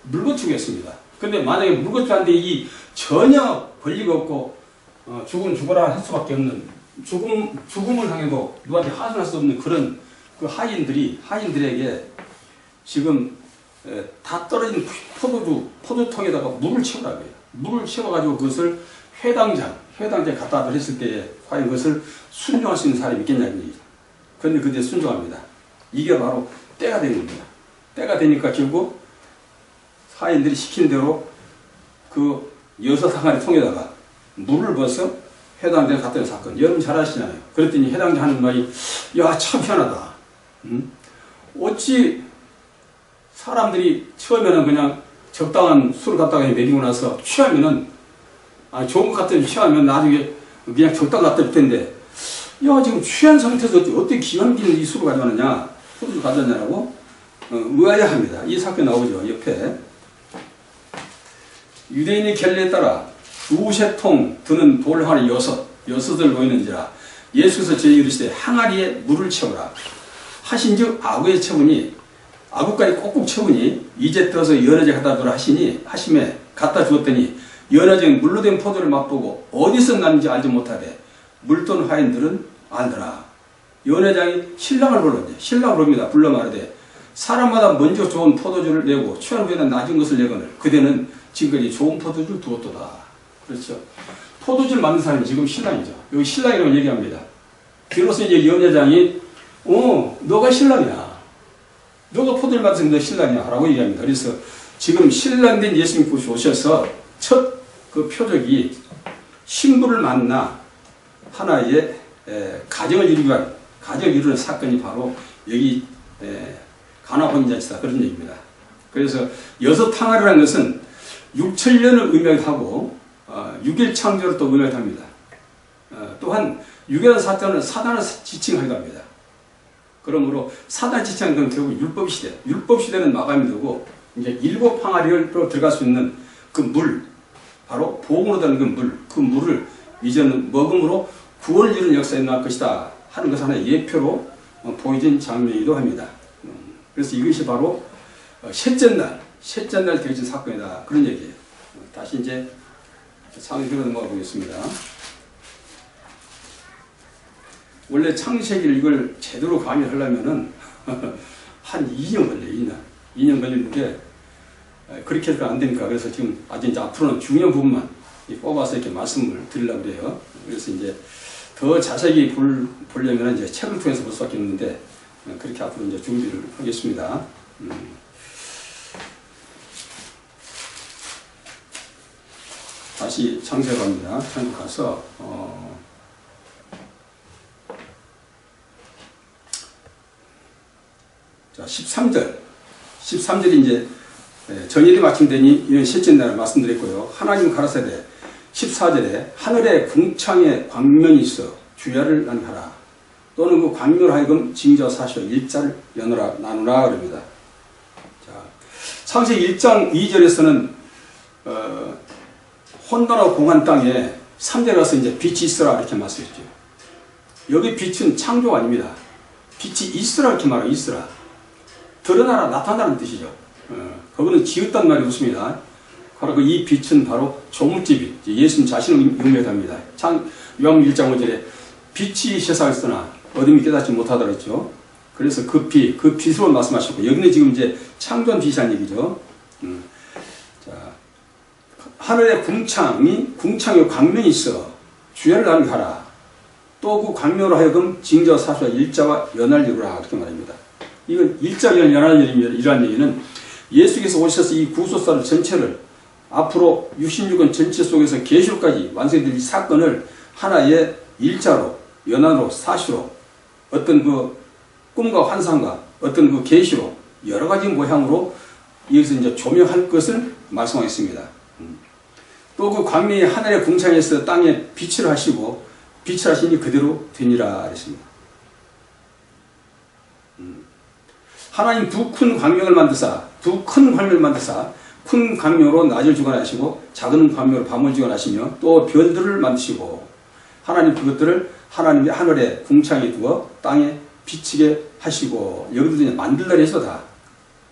물고추겠습니다. 근데 만약에 물고추한테 이 전혀 권리가 없고 죽으면 죽어라 할 수밖에 없는 죽음을 당해도 누구한테 하소연할 수 없는 그런 그 하인들에게 지금 다 떨어진 포도통에다가 물을 채우라고 해요. 물을 채워가지고 그것을 회당장에 갖다 드렸을 때에 과연 그것을 순종할 수 있는 사람이 있겠냐는 얘기죠. 그런데 그때 순종합니다. 이게 바로 때가 된 겁니다. 때가 되니까 결국 하인들이 시킨 대로 그 6항아리 통에다가 물을 부어서 회당장에 갖다 드린 사건. 여러분 잘 아시잖아요. 그랬더니 회당장 하는 말이 야, 참 희한하다. 어찌 사람들이 처음에는 그냥 적당한 술을 갖다가 먹이고 나서 취하면은 좋은 것 같더니 취하면 나중에 그냥 적당히 갖다 줄 텐데 야, 지금 취한 상태에서 어떻게 기왕기는 이 술을 가져가느냐, 술을 가져가냐라고 의아해합니다. 이 사건이 나오죠. 옆에 유대인의 결례에 따라 두세 통 드는 돌항아리 여섯을 놓이는지라 예수께서 저희 이르시되 항아리에 물을 채우라 하신즉 아구에 채우니 아구까지 꼭꼭 채우니 이제 떠서 연화제 갖다 주라 하심에 갖다 주었더니 연화제는 물로 된 포도를 맛보고 어디서 났는지 알지 못하되 물돈 하인들은 알더라. 연회장이 신랑을 불렀는데 신랑을 부릅니다. 불러 말하되 사람마다 먼저 좋은 포도주를 내고 취한 후에는 낮은 것을 내거늘 그대는 지금까지 좋은 포도주를 두었도다. 그렇죠. 포도주를 만든 사람이 지금 신랑이죠. 여기 신랑이라고 얘기합니다. 비로소 이제 연회장이 너가 신랑이야. 너가 포도를 만든 너 신랑이야 라고 얘기합니다. 그래서 지금 신랑된 예수님께서 오셔서 첫 그 표적이 신부를 만나 하나의 가정을 이루는 사건이 바로 여기 가나 혼인잔치다 그런 얘기입니다. 그래서 여섯 항아리라는 것은 6천년을 의미하고 6일 창조를 또 의미합니다. 또한 6이라는 사건은 사단을 지칭하기도 합니다. 그러므로 사단 지칭하는 건 결국 율법 시대. 율법 시대는 마감이 되고 이제 일곱 항아리로 들어갈 수 있는 그 물, 바로 복음으로 되는 그 물을 이제는 먹음으로 구원을 이루는 역사에 나올 것이다 하는 것은 하나의 예표로 보여진 장면이기도 합니다. 그래서 이것이 바로 셋째 날 되어진 사건이다 그런 얘기예요. 다시 이제 창세기로 넘어가 보겠습니다. 원래 창세기를 이걸 제대로 강의하려면은 한 2년 걸려요. 2년 걸리는데 그렇게 해서 안 되니까 그래서 지금 아주 이제 앞으로는 중요한 부분만 뽑아서 이렇게 말씀을 드리려고 그래요. 그래서 이제 더 자세히 보려면 이제 책을 통해서 볼 수밖에 없는데 그렇게 앞으로 이제 준비를 하겠습니다. 다시 창세기 갑니다. 창세기 가서 자 13절이 이제 정일이 마침되니 이는 셋째 날을 말씀드렸고요. 하나님 가라사대 14절에 하늘에 궁창에 광명이 있어 주야를 나누라 또는 그 광명을 하여금 징저 사셔 일자를 여누라 나누라 그럽니다. 자, 창세기 1장 2절에서는 혼돈하고 공한 땅에 3절에 가서 이제 빛이 있으라 이렇게 말씀했죠. 여기 빛은 창조가 아닙니다. 빛이 있으라 이렇게 말해요. 있으라. 드러나라 나타나는 뜻이죠. 그거는 지었단 말이 없습니다. 바로 이 빛은 바로 조물주빛, 예수님 자신을 의미합니다. 요한복음 1장 5절에 빛이 세상에 있으나 어둠이 깨닫지 못하다 그랬죠. 그래서 그 빛으로 말씀하셨고 여기는 지금 이제 창조한 빛이란 얘기죠. 자, 하늘에 궁창에 광명이 있어 주야를 나누게 하라. 또 그 광명으로 하여금 징조와 사수와 일자와 연할 이루라 그렇게 말합니다. 이건 일자와 연할 이루라는 얘기는 예수께서 오셔서 이 구속사를 전체를 앞으로 66권 전체 속에서 계시록까지 완성될 이 사건을 하나의 일자로 연한으로 사시로 어떤 그 꿈과 환상과 어떤 그 계시로 여러 가지 모양으로 여기서 이제 조명할 것을 말씀하겠습니다. 또 그 광명이 하늘의 궁창에서 땅에 빛을 하시고 빛을 하시니 그대로 되니라 그랬습니다. 하나님 두 큰 광명을 만드사 큰 광명으로 낮을 주관하시고 작은 광명으로 밤을 주관하시며 또 별들을 만드시고 하나님 그것들을 하나님의 하늘에 궁창에 두어 땅에 비치게 하시고 여기도 이제 만들라 해서 다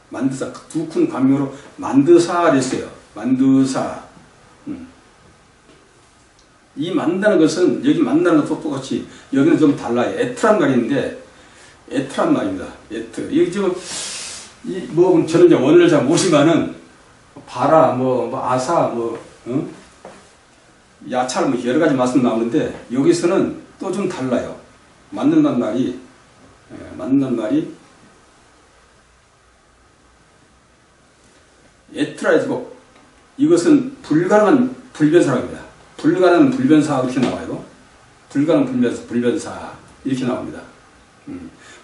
만드사 두 큰 광명으로 만드사 그랬어요. 만드사. 이 만든다는 것은 여기 만든다는 것도 똑같이 여기는 좀 달라요. 에트란 말인데 에트란 말입니다. 에트. 여기 지금 뭐 저는 이제 원어를 잘 모르지만은 바라 뭐 아사 야찰 뭐 여러 가지 말씀 나오는데 여기서는 또 좀 달라요. 만든다는 말이 에트라이고 이것은 불가능한 불변사랍니다. 불가능한 불변사 이렇게 나와요. 불가능한 불변사 이렇게 나옵니다.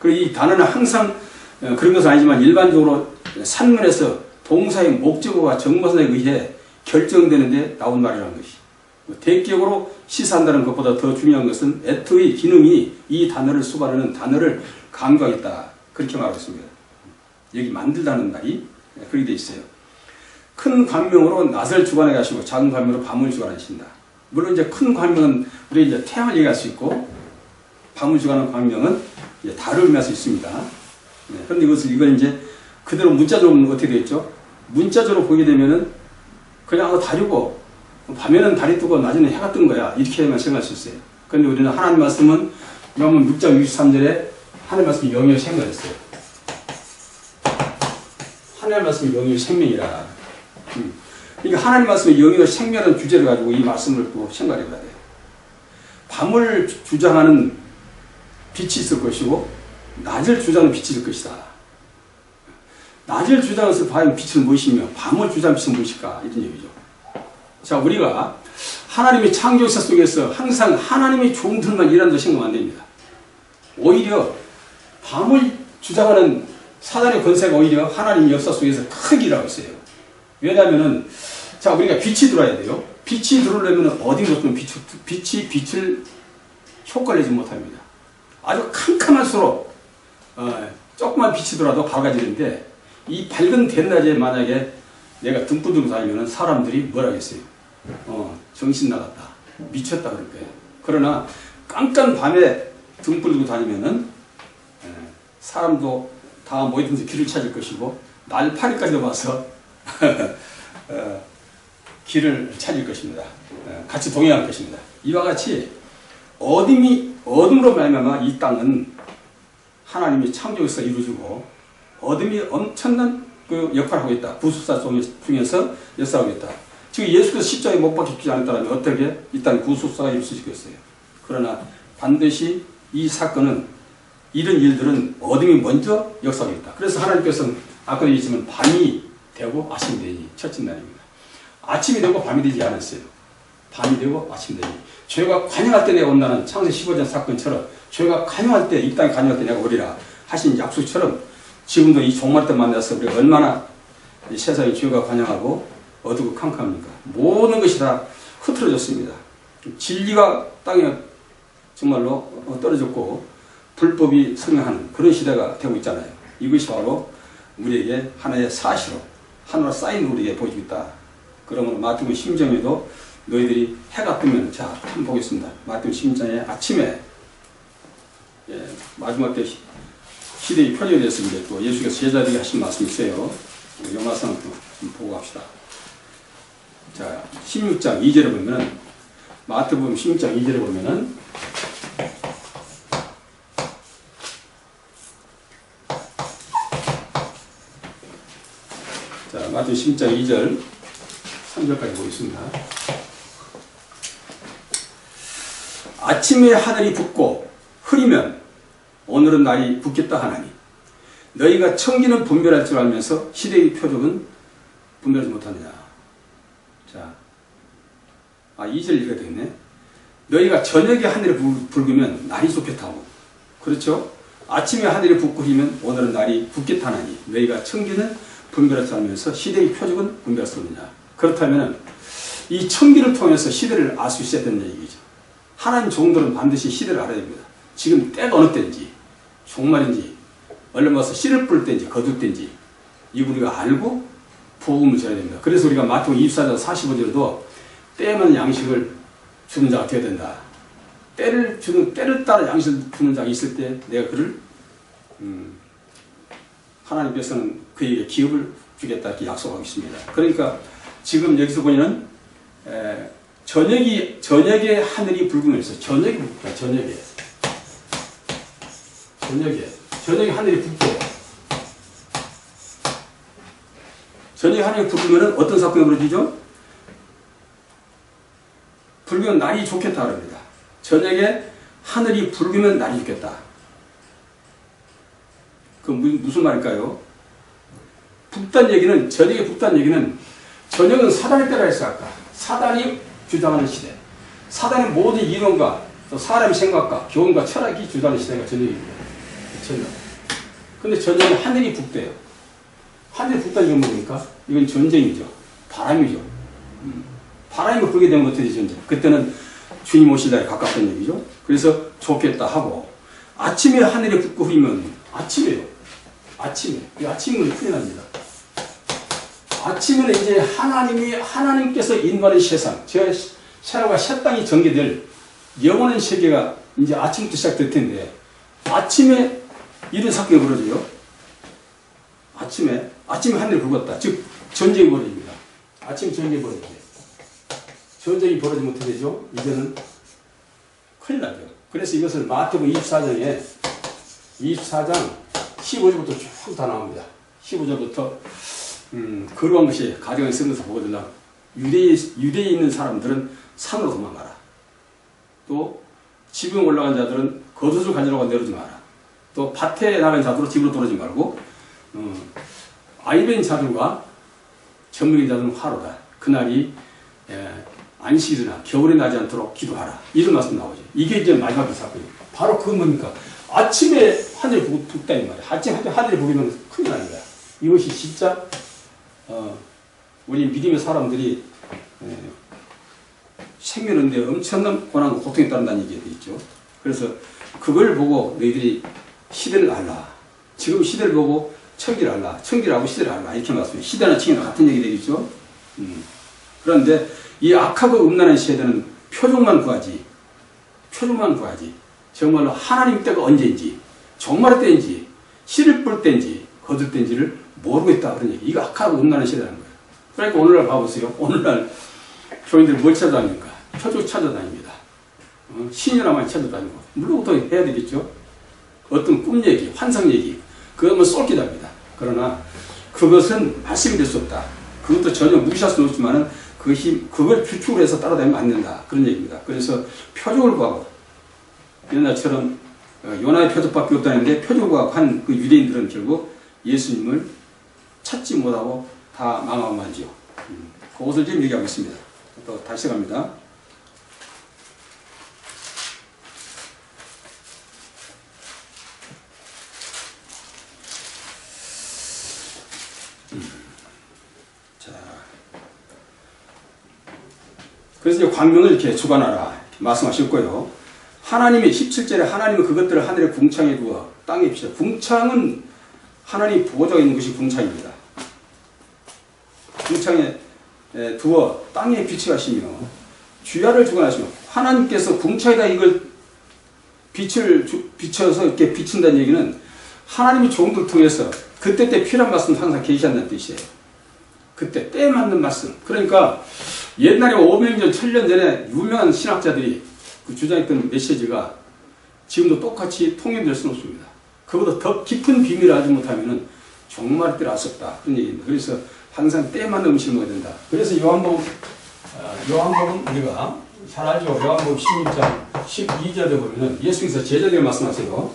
그리고 이 단어는 항상 그런 것은 아니지만 일반적으로 산문에서 동사의 목적어와 정보선에 의해 결정되는데 나온 말이라는 것이 대격으로 시사한다는 것보다 더 중요한 것은 에트의 기능이 이 단어를 수반하는 단어를 강조하겠다 그렇게 말하고 있습니다. 여기 만들다는 말이 그렇게 되어 있어요. 큰 광명으로 낮을 주관하게 하시고 작은 광명으로 밤을 주관하신다. 물론 이제 큰 광명은 우리 이제 태양을 얘기할 수 있고 밤을 주관하는 광명은 이제 달을 의미할 수 있습니다. 그런데 이건 이제 그대로 문자적으로 보면 어떻게 되겠죠? 문자적으로 보게 되면은 그냥 달이고 밤에는 달이 뜨고 낮에는 해가 뜬 거야 이렇게만 생각할 수 있어요. 그런데 우리는 하나님 말씀은 요한복음 6장 63절에 하나님 말씀이 영이요 생명이었어요. 하나님 말씀이 영이요 생명이라. 그러니까 하나님 말씀이 영이요 생명이라는 주제를 가지고 이 말씀을 또 생각해 봐야 돼요. 밤을 주장하는 빛이 있을 것이고 낮을 주장하는 빛이 있을 것이다. 낮을 주장해서 과연 빛은 무엇이며 밤을 주장하는 빛은 무엇일까 이런 얘기죠. 자, 우리가 하나님의 창조사 속에서 항상 하나님의 종들만 일한다고 생각하면 안 됩니다. 오히려 밤을 주장하는 사단의 권세가 오히려 하나님의 역사 속에서 크게 일하고 있어요. 왜냐하면은 자, 우리가 빛이 들어와야 돼요. 빛이 들어오려면 어디로든 빛을 효과를 내지 못합니다. 아주 캄캄할수록 조그만 빛이 들어와도 밝아지는데 이 밝은 대낮에 만약에 내가 등불 들고 다니면 사람들이 뭐라 하겠어요? 정신 나갔다. 미쳤다 그럴 거예요. 그러나 깜깜 밤에 등불 들고 다니면은 사람도 다 모이든지 길을 찾을 것이고 날파리까지 와서 길을 찾을 것입니다. 같이 동행할 것입니다. 이와 같이 어둠으로 말미암아 이 땅은 하나님의 창조에서 이루어지고 어둠이 엄청난 그 역할을 하고 있다. 구속사 중에서 역사하고 있다. 즉 예수께서 십자가에 못 박혀 죽지 않았다면 어떻게 이 땅 구속사가 이룰 수 있겠어요. 그러나 반드시 이 사건은 이런 일들은 어둠이 먼저 역사하고 있다. 그래서 하나님께서는 아까도 얘기했지만 밤이 되고 아침이 되니 첫째 날입니다. 아침이 되고 밤이 되지 않았어요. 밤이 되고 아침이 되니 죄가 관영할 때 내가 온다는 창세기 15장 사건처럼 죄가 관영할 때 이 땅에 관영할 때 내가 오리라 하신 약속처럼 지금도 이 종말 때 만나서 우리가 얼마나 이 세상에 죄가 관영하고 어두고 캄캄합니까? 모든 것이 다 흐트러졌습니다. 진리가 땅에 정말로 떨어졌고 불법이 성행하는 그런 시대가 되고 있잖아요. 이것이 바로 우리에게 하나의 사실로 하나로 쌓인 우리에게 보여주고 있다. 그러면 마태복음 10장에도 너희들이 해가 뜨면 자 한번 보겠습니다. 마태복음 10장에 아침에 마지막 때 시대의 표적이 됐습니다. 또 예수께서 제자들에게 하신 말씀이 있어요. 영화상 좀 보고 갑시다. 자 16장 2절에 보면은 마태복음 16장 2절에 보면은 자 마태복음 16장 2절 3절까지 보겠습니다. 아침에 하늘이 붓고 흐리면 오늘은 날이 붓겠다 하나니 너희가 청기는 분별할 줄 알면서 시대의 표적은 분별하지 못하느냐. 자, 2절 읽어야 되겠네. 너희가 저녁에 하늘이 붉으면 날이 좋겠다고. 그렇죠? 아침에 하늘이 붓고 흐리면 오늘은 날이 붓겠다 하나니 너희가 청기는 분별할 줄 알면서 시대의 표적은 분별할 수 없느냐. 그렇다면 이 청기를 통해서 시대를 알 수 있어야 된다는 얘기죠. 하나님 종들은 반드시 시대를 알아야 됩니다. 지금 때가 어느 때인지, 종말인지, 얼른 와서 씨를 뿌릴 때인지, 거둘 때인지, 이거 우리가 알고 복음을 전해야 됩니다. 그래서 우리가 마태복음 24장 45절에도 때에 맞는 양식을 주는 자가 되어야 된다. 때를 따라 양식을 주는 자가 있을 때 내가 그를, 하나님께서는 그에게 기업을 주겠다 이렇게 약속하고 있습니다. 그러니까 지금 여기서 보이는 저녁에 하늘이 붉으면서 저녁에 하늘이 붉고 저녁에 하늘이 붉으면 어떤 사건이 벌어지죠? 붉으면 날이 좋겠다 그럽니다. 저녁에 하늘이 붉으면 날이 좋겠다. 그 무슨 말일까요? 붉다는 얘기는, 저녁에 붉다는 얘기는 저녁은 사단의 때라 했어 아까. 사단이 주장하는 시대. 사단의 모든 이론과 또 사람의 생각과 교훈과 철학이 주장하는 시대가 저녁입니다. 저녁. 근데 저녁에 하늘이 붉대요. 하늘이 붉다는 건 뭡니까? 이건 전쟁이죠. 바람이죠. 바람이 불게 되면 어떻게 되죠? 그때는 주님 오실 날이 가깝다는 얘기죠. 그래서 좋겠다 하고, 아침에 하늘이 붉고 흐리면, 아침에요. 이 아침은 큰일 납니다. 아침에는 이제 하나님께서 인도하는 세상, 새하늘과 새 땅이 전개될 영원한 세계가 이제 아침부터 시작될 텐데, 아침에 이런 사건이 벌어져요. 아침에 하늘이 붉었다. 즉, 전쟁이 벌어집니다. 아침 전쟁이 벌어집니다. 전쟁이 벌어지면 어떻게 되죠? 이제는 큰일 나죠. 그래서 이것을 마태복음 24장 15절부터 쭉 다 나옵니다. 15절부터 거룩한 것이 가정에 쓰는 것을 보거든요. 유대에 있는 사람들은 산으로 도망가라. 또 지붕에 올라간 자들은 겉옷을 가지려고 내려오지 마라. 또 밭에 나간 자들은 집으로 돌아오지 말고 아이벤 자들과 전문인 자들은 화로다. 그날이 안식일이나 겨울에 나지 않도록 기도하라. 이런 말씀 나오죠. 이게 이제 마지막 사건이에요. 바로 그건 뭡니까? 아침에 하늘이 붉다 이 말이에요. 아침에 하늘이 붉으면 큰일 나는 거야. 이것이 진짜 우리 믿음의 사람들이 생명인데 엄청난 고난과 고통에 따른다는 얘기가 있죠. 그래서 그걸 보고 너희들이 시대를 알라. 지금 시대를 보고 청기를 알라. 청기를 하고 시대를 알라. 이렇게 말씀해요. 시대나 청기나 같은 얘기 되겠죠. 그런데 이 악하고 음란한 시대는 표적만 구하지. 정말로 하나님 때가 언제인지, 종말의 때인지, 씨를 뿔 때인지, 거둘 때인지를 모르고 있다. 그런 얘기. 이거 악하고 음란한 시대라는 거예요. 그러니까 오늘날 봐보세요. 오늘날 교인들이 뭘 찾아다닙니까? 표적 찾아다닙니다. 신이라만 찾아다니고. 물론 또 해야 되겠죠. 어떤 꿈 얘기, 환상 얘기. 그건 쏠기답니다. 그러나 그것은 말씀이 될 수 없다. 그것도 전혀 무시할 수는 없지만은 그걸 규칙으로 해서 따라다니면 안 된다. 그런 얘기입니다. 그래서 표적을 구하고, 옛날처럼 요나의 표적밖에 없다는데 표적을 구하고 한 그 유대인들은 결국 예수님을 찾지 못하고 다 망하고 말지요. 그것을 지금 얘기하고 있습니다. 또 다시 갑니다. 자, 그래서 이제 광명을 이렇게 주관하라 이렇게 말씀하셨고요. 하나님이 17절에 하나님은 그것들을 하늘에 궁창에 두어 땅에 비춰. 궁창은 하나님 보호자가 있는 것이 궁창입니다. 궁창에 두어 땅에 비추게 하시며 주야를 주관하시며, 하나님께서 궁창에다 이걸 비춰서 이렇게 비춘다는 얘기는 하나님이 종들 통해서 그때 필요한 말씀 항상 계시한다는 뜻이에요. 그때 때에 맞는 말씀. 그러니까 옛날에 500년, 1000년 전에 유명한 신학자들이 그 주장했던 메시지가 지금도 똑같이 통용될 수는 없습니다. 그보다 더 깊은 비밀을 알지 못하면 종말의 때를 알 수 없다. 그런 얘기입니다. 그래서 항상 때에 맞는 음식을 먹어야 된다. 그래서 요한복음 우리가 잘 알죠? 요한복음 16장 12절에 보면은 예수께서 제자들에게 말씀하세요.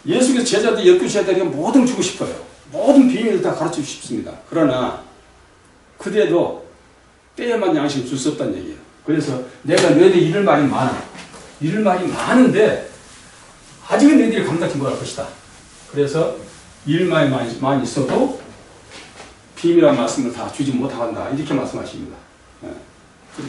예수께서 제자들 12제자들에게 모든 주고 싶어요. 모든 비밀을 다 가르치고 싶습니다. 그러나 그대도 때에 맞는 양식을 줄 수 없다는 얘기예요. 그래서 내가 너희들이 이럴 말이 많아. 이럴 말이 많은데 아직은 너희들이 감당치 못할 것이다. 그래서 이럴 말이 많이 있어도 비밀한 말씀을 다 주지 못한다. 이렇게 말씀하십니다.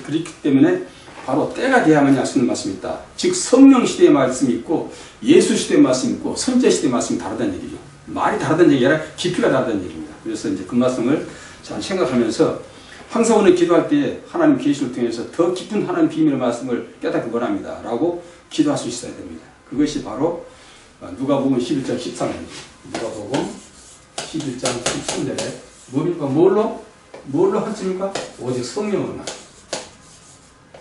그렇기 때문에 바로 때가 돼야만 약속의 말씀이 있다. 즉 성령 시대의 말씀이 있고 예수 시대의 말씀이 있고 선제 시대의 말씀이 다르다는 얘기죠. 말이 다르다는 얘기가 아니라 깊이가 다르다는 얘기입니다. 그래서 이제 그 말씀을 잘 생각하면서 항상 오늘 기도할 때 하나님 계시를 통해서 더 깊은 하나님 비밀의 말씀을 깨닫기 원합니다. 라고 기도할 수 있어야 됩니다. 그것이 바로 누가복음 11장 13절입니다. 누가복음 11장 13절에 뭡니까? 뭘로 하십니까? 오직 성령으로만.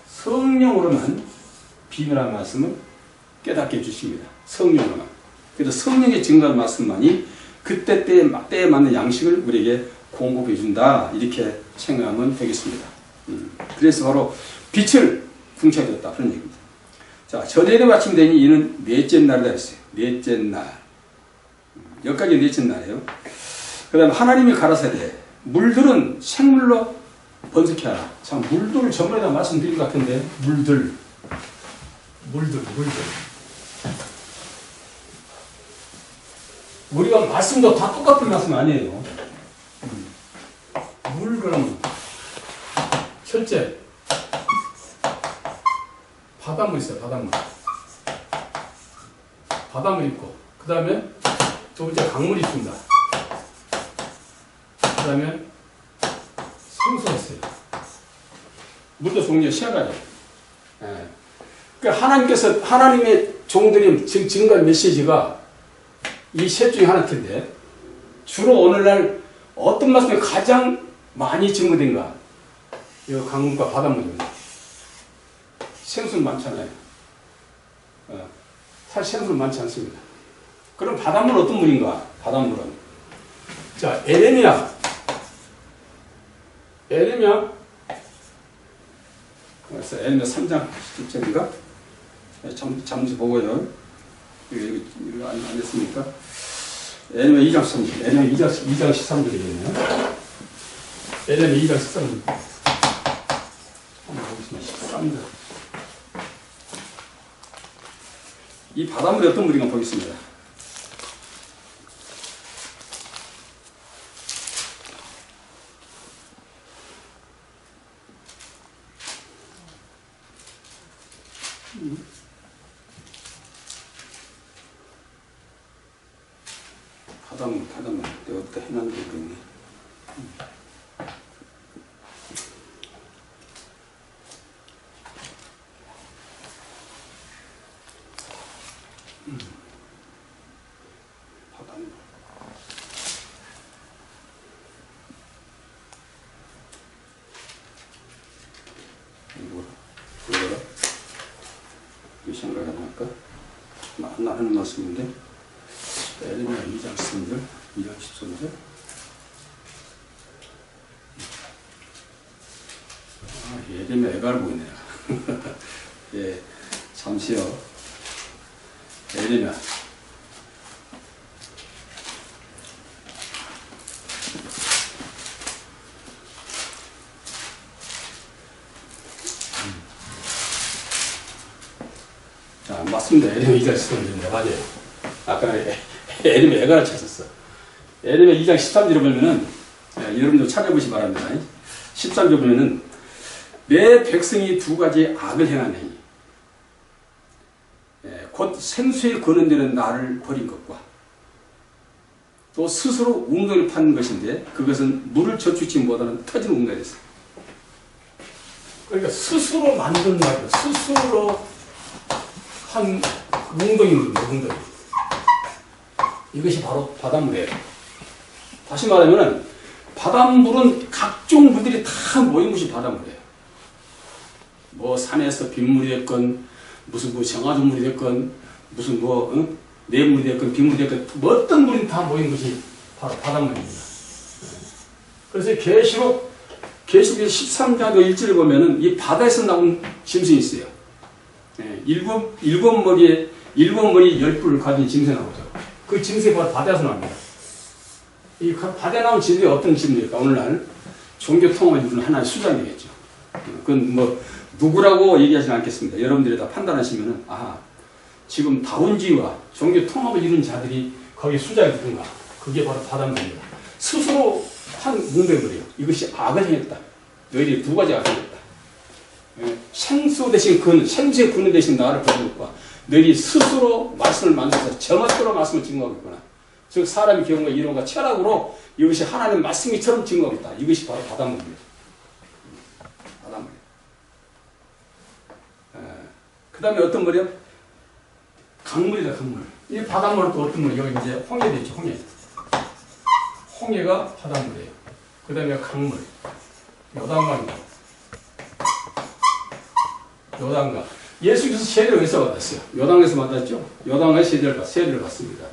성령으로만 비밀한 말씀을 깨닫게 해주십니다. 성령으로만. 그래서 성령의 증거한 말씀만이 그때 때에 맞는 양식을 우리에게 공급해 준다. 이렇게 생각하면 되겠습니다. 그래서 바로 빛을 궁창해 줬다. 그런 얘기입니다. 자, 저대로 마침되니 이는 넷째 날이다 했어요. 넷째 날. 여기까지 넷째 날이에요. 그 다음에 하나님이 가라사대 물들은 생물로 번식해 하라. 참, 물들을 전번에 다 말씀드린 것 같은데, 물들. 우리가 말씀도 다 똑같은 말씀 아니에요. 물, 그러면, 첫째, 바닷물 있어요, 바닷물. 바닷물 있고, 그 다음에 두 번째 강물이 있습니다. 그 다음에 생수가 있어요. 물도 종류가 시아가죠. 예. 그러니까 하나님의 종들이 증거한 메시지가 이 셋 중에 하나일 텐데, 주로 오늘날 어떤 말씀이 가장 많이 증거된가? 이 강물과 바닷물입니다. 생수는 많잖아요. 사실 생수는 많지 않습니다. 그럼 바닷물은 어떤 물인가? 바닷물은. 자, 에레미야 3장 10절인가? 잠시 보고요. 이거 안 했습니까? 에레미야 2장 13절. 에레미야 2장 13절이겠네요. 에레미야 2장 13절. 한번 보겠습니다. 13절. 이 바닷물이 어떤 물인가 보겠습니다. 바닷물. 내가 어디다 해놨는데 모르겠네. 바닷물. 뭐라? 이게 생각이 안 날까? 나는 말씀인데. 에레미야 2장 13절, 2장 13절. 에레미야 애가를 보이네요. 예, 잠시요. 에레미야. 자, 맞습니다. 에레미야 2장 13절입니다. 맞아요. 아까 에레미야 애가를 찾았어. 에레미야 2장 13절을 보면은, 여러분도 찾아보시 기 바랍니다. 13절 보면은, 내 백성이 두 가지 악을 행하네. 곧 생수에 거는 데는 나를 버린 것과, 또 스스로 웅덩이를 파는 것인데, 그것은 물을 저축지 못하는 터진 웅덩이가 됐어요. 그러니까 스스로 만든 말이에요. 스스로 한 웅덩이입니다. 웅덩이. 이것이 바로 바닷물이에요. 다시 말하면 바닷물은 각종 물들이 다 모인 것이 바닷물이에요. 뭐 산에서 빗물이 됐건 무슨 뭐 정화조물이 됐건 무슨 뭐 내물이 됐건 빗물이 됐건 뭐 어떤 물이 다 모인 것이 바로 바닷물입니다. 그래서 계시록 13장 1절에 보면은 이 바다에서 나온 짐승이 있어요. 예, 일곱 머리 10뿔을 가진 짐승이 나오죠. 그 짐승이 바로 바다에서 나옵니다. 이 바다에 나온 짐승이 어떤 짐승입니까? 오늘날 종교 통합을 이루는 하나의 수장이겠죠. 그건 뭐 누구라고 얘기하지는 않겠습니다. 여러분들이 다 판단하시면은 지금 다운주의와 종교 통합을 이루는 자들이 거기 수장이 누군가? 그게 바로 바닷물입니다. 스스로 한 뭉텅이들이에요. 이것이 악을 행했다. 너희들이 두 가지 악을 행했다. 생수 대신 생수의 근원 대신 나를 버리고 너희들이 스스로 말씀을 만들어서 저맛대로 말씀을 증거하고 있구나. 즉 사람의 경험과 이론과 철학으로 이것이 하나님의 말씀이처럼 증거하고 있다. 이것이 바로 바닷물입니다. 바닷물. 그 다음에 어떤 물이요? 강물이다, 강물. 이 바닷물은 또 어떤 물? 여기 이제 홍해도 있죠, 홍해. 홍해가 바닷물이에요. 그 다음에 강물. 요단강입니다. 요단강. 예수께서 세례를 어디서 받았어요? 요단강에서 받았죠? 요단강에 세례를 받습니다.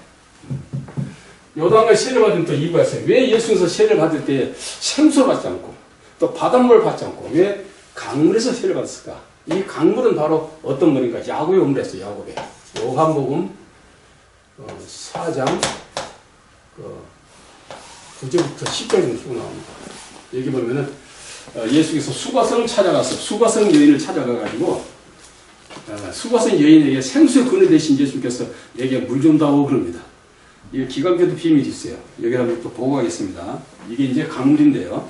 요단강에 세례를 받은 또 이유가 있어요. 왜 예수께서 세례를 받을 때 생수를 받지 않고 또 바닷물을 받지 않고 왜 강물에서 세례를 받았을까? 이 강물은 바로 어떤 물인가? 야곱의 우물이었어요. 야곱의. 요한복음 4장 9절부터 10절까지 쭉 나옵니다. 여기 보면은 예수께서 수가성을 찾아가서 수가성 여인을 찾아가가지고 수가성 여인에게 생수의 근원 되신 예수께서 내게 물 좀 다오 그럽니다. 이게 기가 막혀도 비밀이 있어요. 여기 한번 또 보고 가겠습니다. 이게 이제 강물인데요.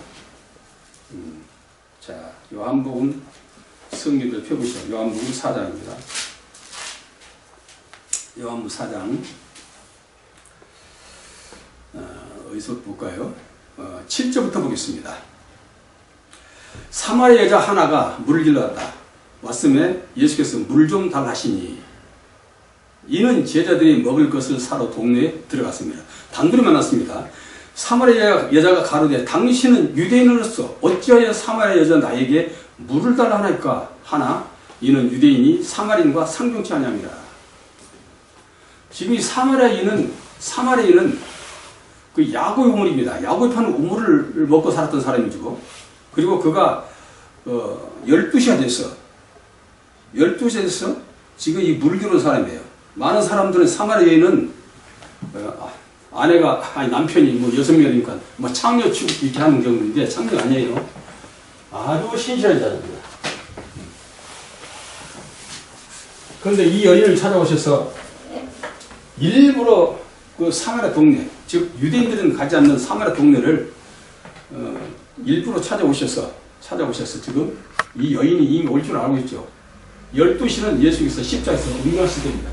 자, 요한복음 성경을 펴보시죠. 요한복음 4장입니다. 요한복음 4장 어디서 볼까요? 7절부터 보겠습니다. 사마리아 여자 하나가 물을 길러왔다. 왔음에 예수께서 물 좀 달라시니 이는 제자들이 먹을 것을 사러 동네에 들어갔습니다. 단둘이 만났습니다. 사마리아 여자가 가로되 당신은 유대인으로서 어찌하여 사마리아 여자 나에게 물을 달라 하나이까 하나 이는 유대인이 사마리인과 상종치 아니함이라. 지금 이 사마리아인은 그 야곱의 우물입니다. 야곱이 파는 우물을 먹고 살았던 사람이죠. 그리고 그가 12시가 됐어. 12시가 됐어. 지금 이 물을 기르는 사람이에요. 많은 사람들은 사마리아인은 남편이 뭐 6명이니까 뭐 창녀 취급 이렇게 하는 경우인데 창녀 아니에요. 아주 신실한 자입니다. 그런데 이 여인을 찾아오셔서 일부러 그 사마리아 동네, 즉 유대인들은 가지 않는 사마리아 동네를 일부러 찾아오셔서 지금 이 여인이 이미 올 줄 알고 있죠. 12시는 예수께서 십자에서 운명하실 때입니다.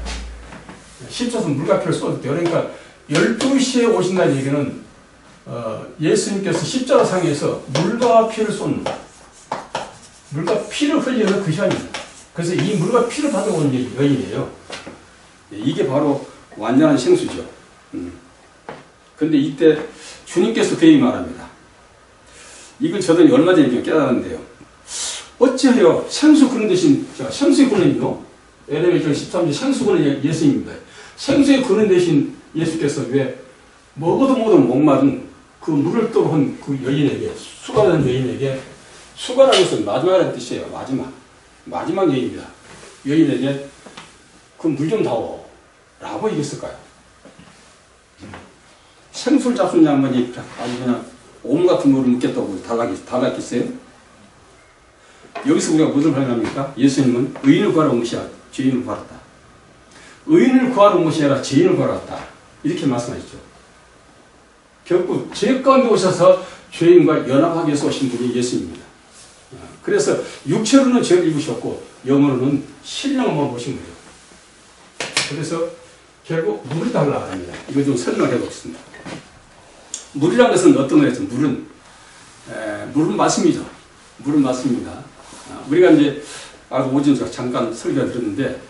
십자에서 물과 피를 쏟을 때, 그러니까 12시에 오신다는 얘기는 예수님께서 십자가 상에서 물과 피를 쏟는, 물과 피를 흘리는 그 시간입니다. 그래서 이 물과 피를 받아오는 여인이에요. 이게 바로 완전한 생수죠. 그런데 이때 주님께서 그에게 말합니다. 이걸 저도 얼마 전에 깨달았는데요. 어찌하여 생수 근원 대신, 생수의 근원이요. 에레미야 13절 생수 근원 예수님입니다. 생수의 근원 대신 예수께서 왜 먹어도 목마른 그 물을 떠온 그 여인에게, 수가라는 여인에게, 수가라는 것은 마지막이라는 뜻이에요. 마지막 여인입니다. 여인에게 그 물 좀 다오 라고 얘기했을까요? 생수를 잡수는 양반이 아주 그냥 오물 같은 물을 먹겠다고 달라겠어요? 여기서 우리가 무슨 발견합니까? 예수님은 의인을 구하러 온 것이 아니라 죄인을 구하렀다. 의인을 구하러 온 것이 아니라 죄인을 구하러 왔다. 이렇게 말씀하셨죠. 결국 죄 가운데 오셔서 죄인과 연합하기 위해서 오신 분이 예수님입니다. 그래서 육체로는 죄를 입으셨고 영으로는 신령함을 보신 거예요. 그래서 결국 물이 달라 합니다. 이거 좀 설명해 보겠습니다. 물이라는 것은 어떤 거였죠? 물은 말씀이죠. 물은 말씀입니다. 우리가 이제 오전 잠깐 설교를 들었는데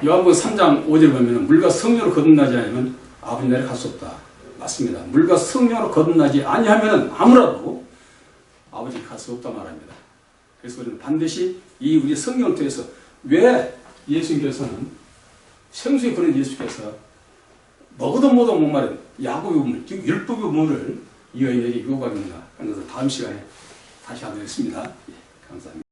요한복음 3장 5절 보면 물과 성령으로 거듭나지 않으면 아버지 나라에 갈 수 없다. 맞습니다. 물과 성령으로 거듭나지 아니하면 아무라도 아버지에 갈 수 없다 말합니다. 그래서 우리는 반드시 이 우리 성령을 통해서 왜 예수님께서는 생수의 그런 예수께서 먹어도 목마른 야곱의 우물, 즉 율법의 우물을 이 여인에게 유혹하는가 하는 것을 다음 시간에 다시 하겠습니다. 예, 감사합니다.